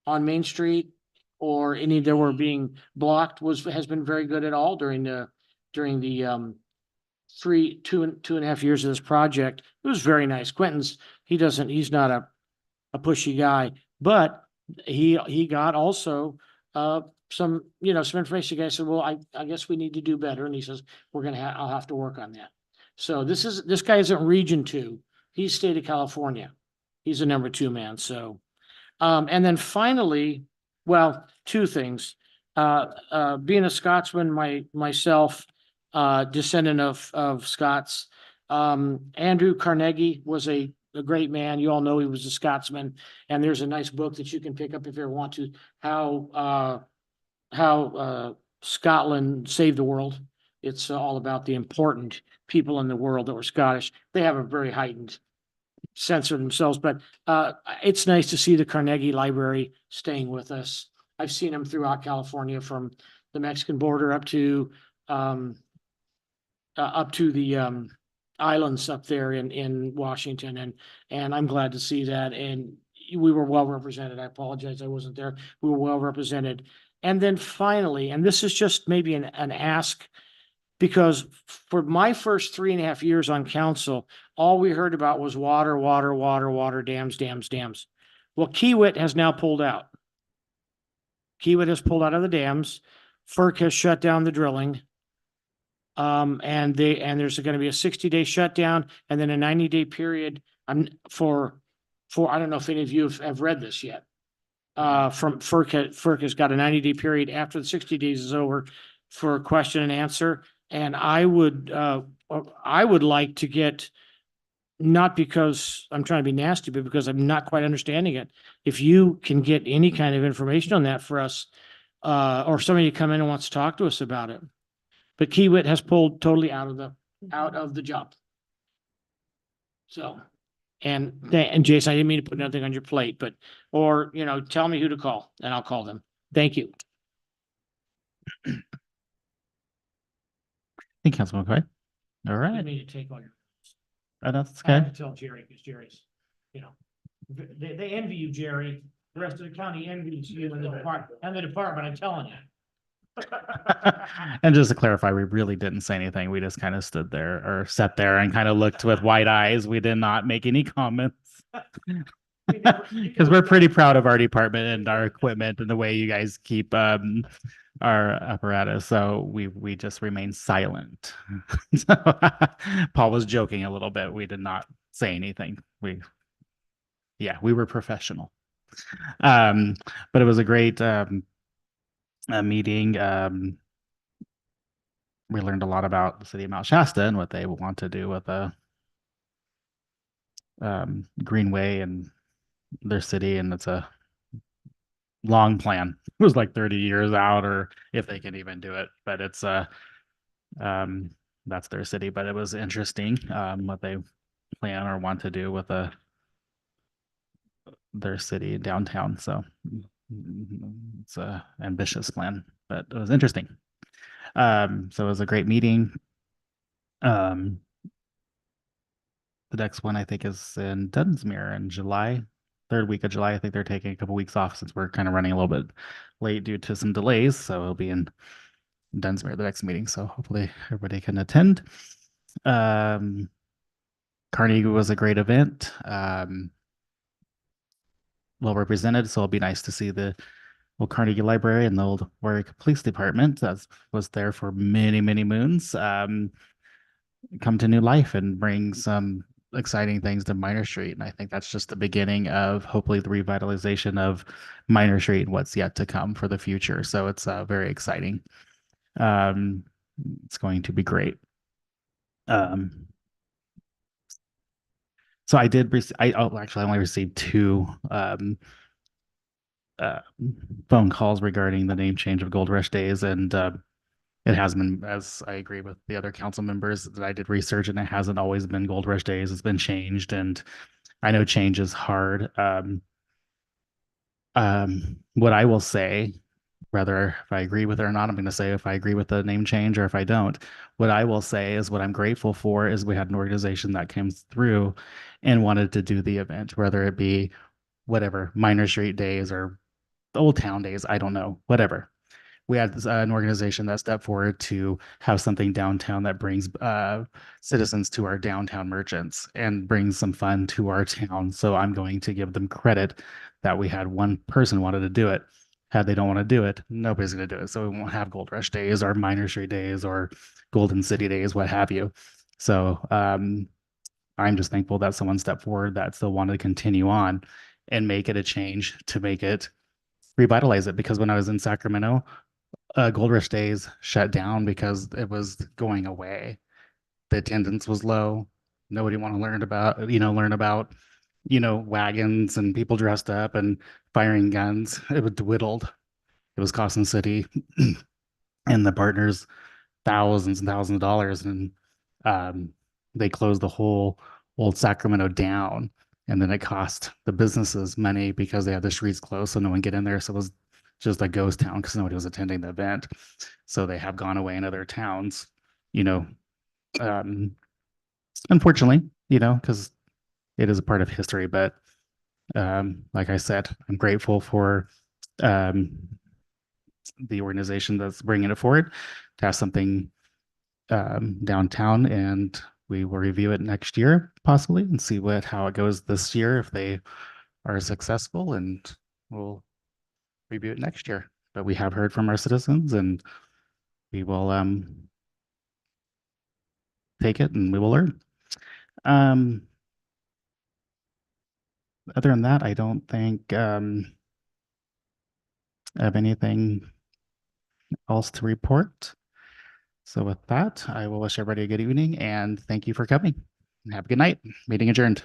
on Main Street or any that were being blocked has been very good at all during the 2.5 years of this project. It was very nice. He's not a pushy guy, but he got also some information. The guy said, well, I guess we need to do better. And he says, I'll have to work on that. So this guy isn't region 2. He's state of California. He's a number 2 man. So, and then finally, well, 2 things. Being a Scotsman, myself, descendant of Scots, Andrew Carnegie was a great man. You all know he was a Scotsman, and there's a nice book that you can pick up if you ever want to, how Scotland saved the world. It's all about the important people in the world that were Scottish. They have a very heightened sense of themselves, but it's nice to see the Carnegie Library staying with us. I've seen them throughout California, from the Mexican border up to the islands up there in Washington, and I'm glad to see that. And we were well represented. I apologize, I wasn't there. We were well represented. And then finally, and this is just maybe an ask, because for my first 3.5 years on council, all we heard about was water, dams. Well, Kiewit has now pulled out. Kiewit has pulled out of the dams. FERC has shut down the drilling. And there's going to be a 60-day shutdown and then a 90-day period for I don't know if any of you have read this yet. From FERC has got a 90-day period after the 60 days is over for a question and answer. And I would like to get, not because I'm trying to be nasty, but because I'm not quite understanding it. If you can get any kind of information on that for us, or somebody to come in and wants to talk to us about it. But Kiewit has pulled totally out of the job. So, and Jason, I didn't mean to put nothing on your plate, but, or, tell me who to call and I'll call them. Thank you. Thank you, Councilman McCoy. All I right. didn't mean to take all your. That's I have okay. to tell Jerry, because Jerry's, they envy you, Jerry. The rest of the county envies you and the department, I'm telling you. And just to clarify, we really didn't say anything. We just kind of stood there or sat there and kind of looked with wide eyes. We did not make any comments. Because we're pretty proud of our department and our equipment and the way you guys keep our apparatus. So we just remained silent. So, Paul was joking a little bit. We did not say anything. We were professional. But it was a great meeting. We learned a lot about the city of Mount Shasta and what they want to do with the Greenway and their city, and it's a long plan. It was like 30 years out, or if they can even do it, but it's that's their city. But it was interesting what they plan or want to do with their city downtown. So it's a ambitious plan, but it was interesting. So it was a great meeting. The next one I think is in Dunsmuir in July, third week of July. I think they're taking a couple weeks off since we're kind of running a little bit late due to some delays. So it'll be in Dunsmuir the next meeting. So hopefully everybody can attend. Carnegie was a great event. Well represented. So it'll be nice to see the old Carnegie Library and the old Warwick Police Department that was there for many, many moons. Come to new life and bring some exciting things to Minor Street. And I think that's just the beginning of hopefully the revitalization of Minor Street and what's yet to come for the future. So it's very exciting. It's going to be great. So I did I only received two phone calls regarding the name change of Gold Rush Days, and it has been, as I agree with the other council members, that I did research, and it hasn't always been Gold Rush Days. It's been changed, and I know change is hard. What I will say, whether if I agree with it or not, I'm going to say if I agree with the name change or if I don't. What I will say is what I'm grateful for is we had an organization that came through and wanted to do the event, whether it be whatever, Minor Street Days or Old Town Days, I don't know, whatever. We had an organization that stepped forward to have something downtown that brings citizens to our downtown merchants and brings some fun to our town. So I'm going to give them credit that we had one person wanted to do it. Had they don't want to do it, nobody's going to do it. So we won't have Gold Rush Days or Minor Street Days or Golden City Days, what have you. So I'm just thankful that someone stepped forward that still wanted to continue on and make it a change to make it revitalize it. Because when I was in Sacramento, Gold Rush Days shut down because it was going away. The attendance was low. Nobody wanted to learn about wagons and people dressed up and firing guns. It was dwindled. It was costing the city and the partners thousands and thousands of dollars, and they closed the whole old Sacramento down. And then it cost the businesses money because they had the streets closed, so no one get in there. So it was just a ghost town because nobody was attending the event. So they have gone away in other towns, unfortunately, because it is a part of history. But like I said, I'm grateful for the organization that's bringing it forward to have something downtown, and we will review it next year possibly and see how it goes this year if they are successful, and we'll review it next year. But we have heard from our citizens, and we will take it and we will learn. Other than that, I don't think I have anything else to report. So with that, I will wish everybody a good evening and thank you for coming. Have a good night. Meeting adjourned.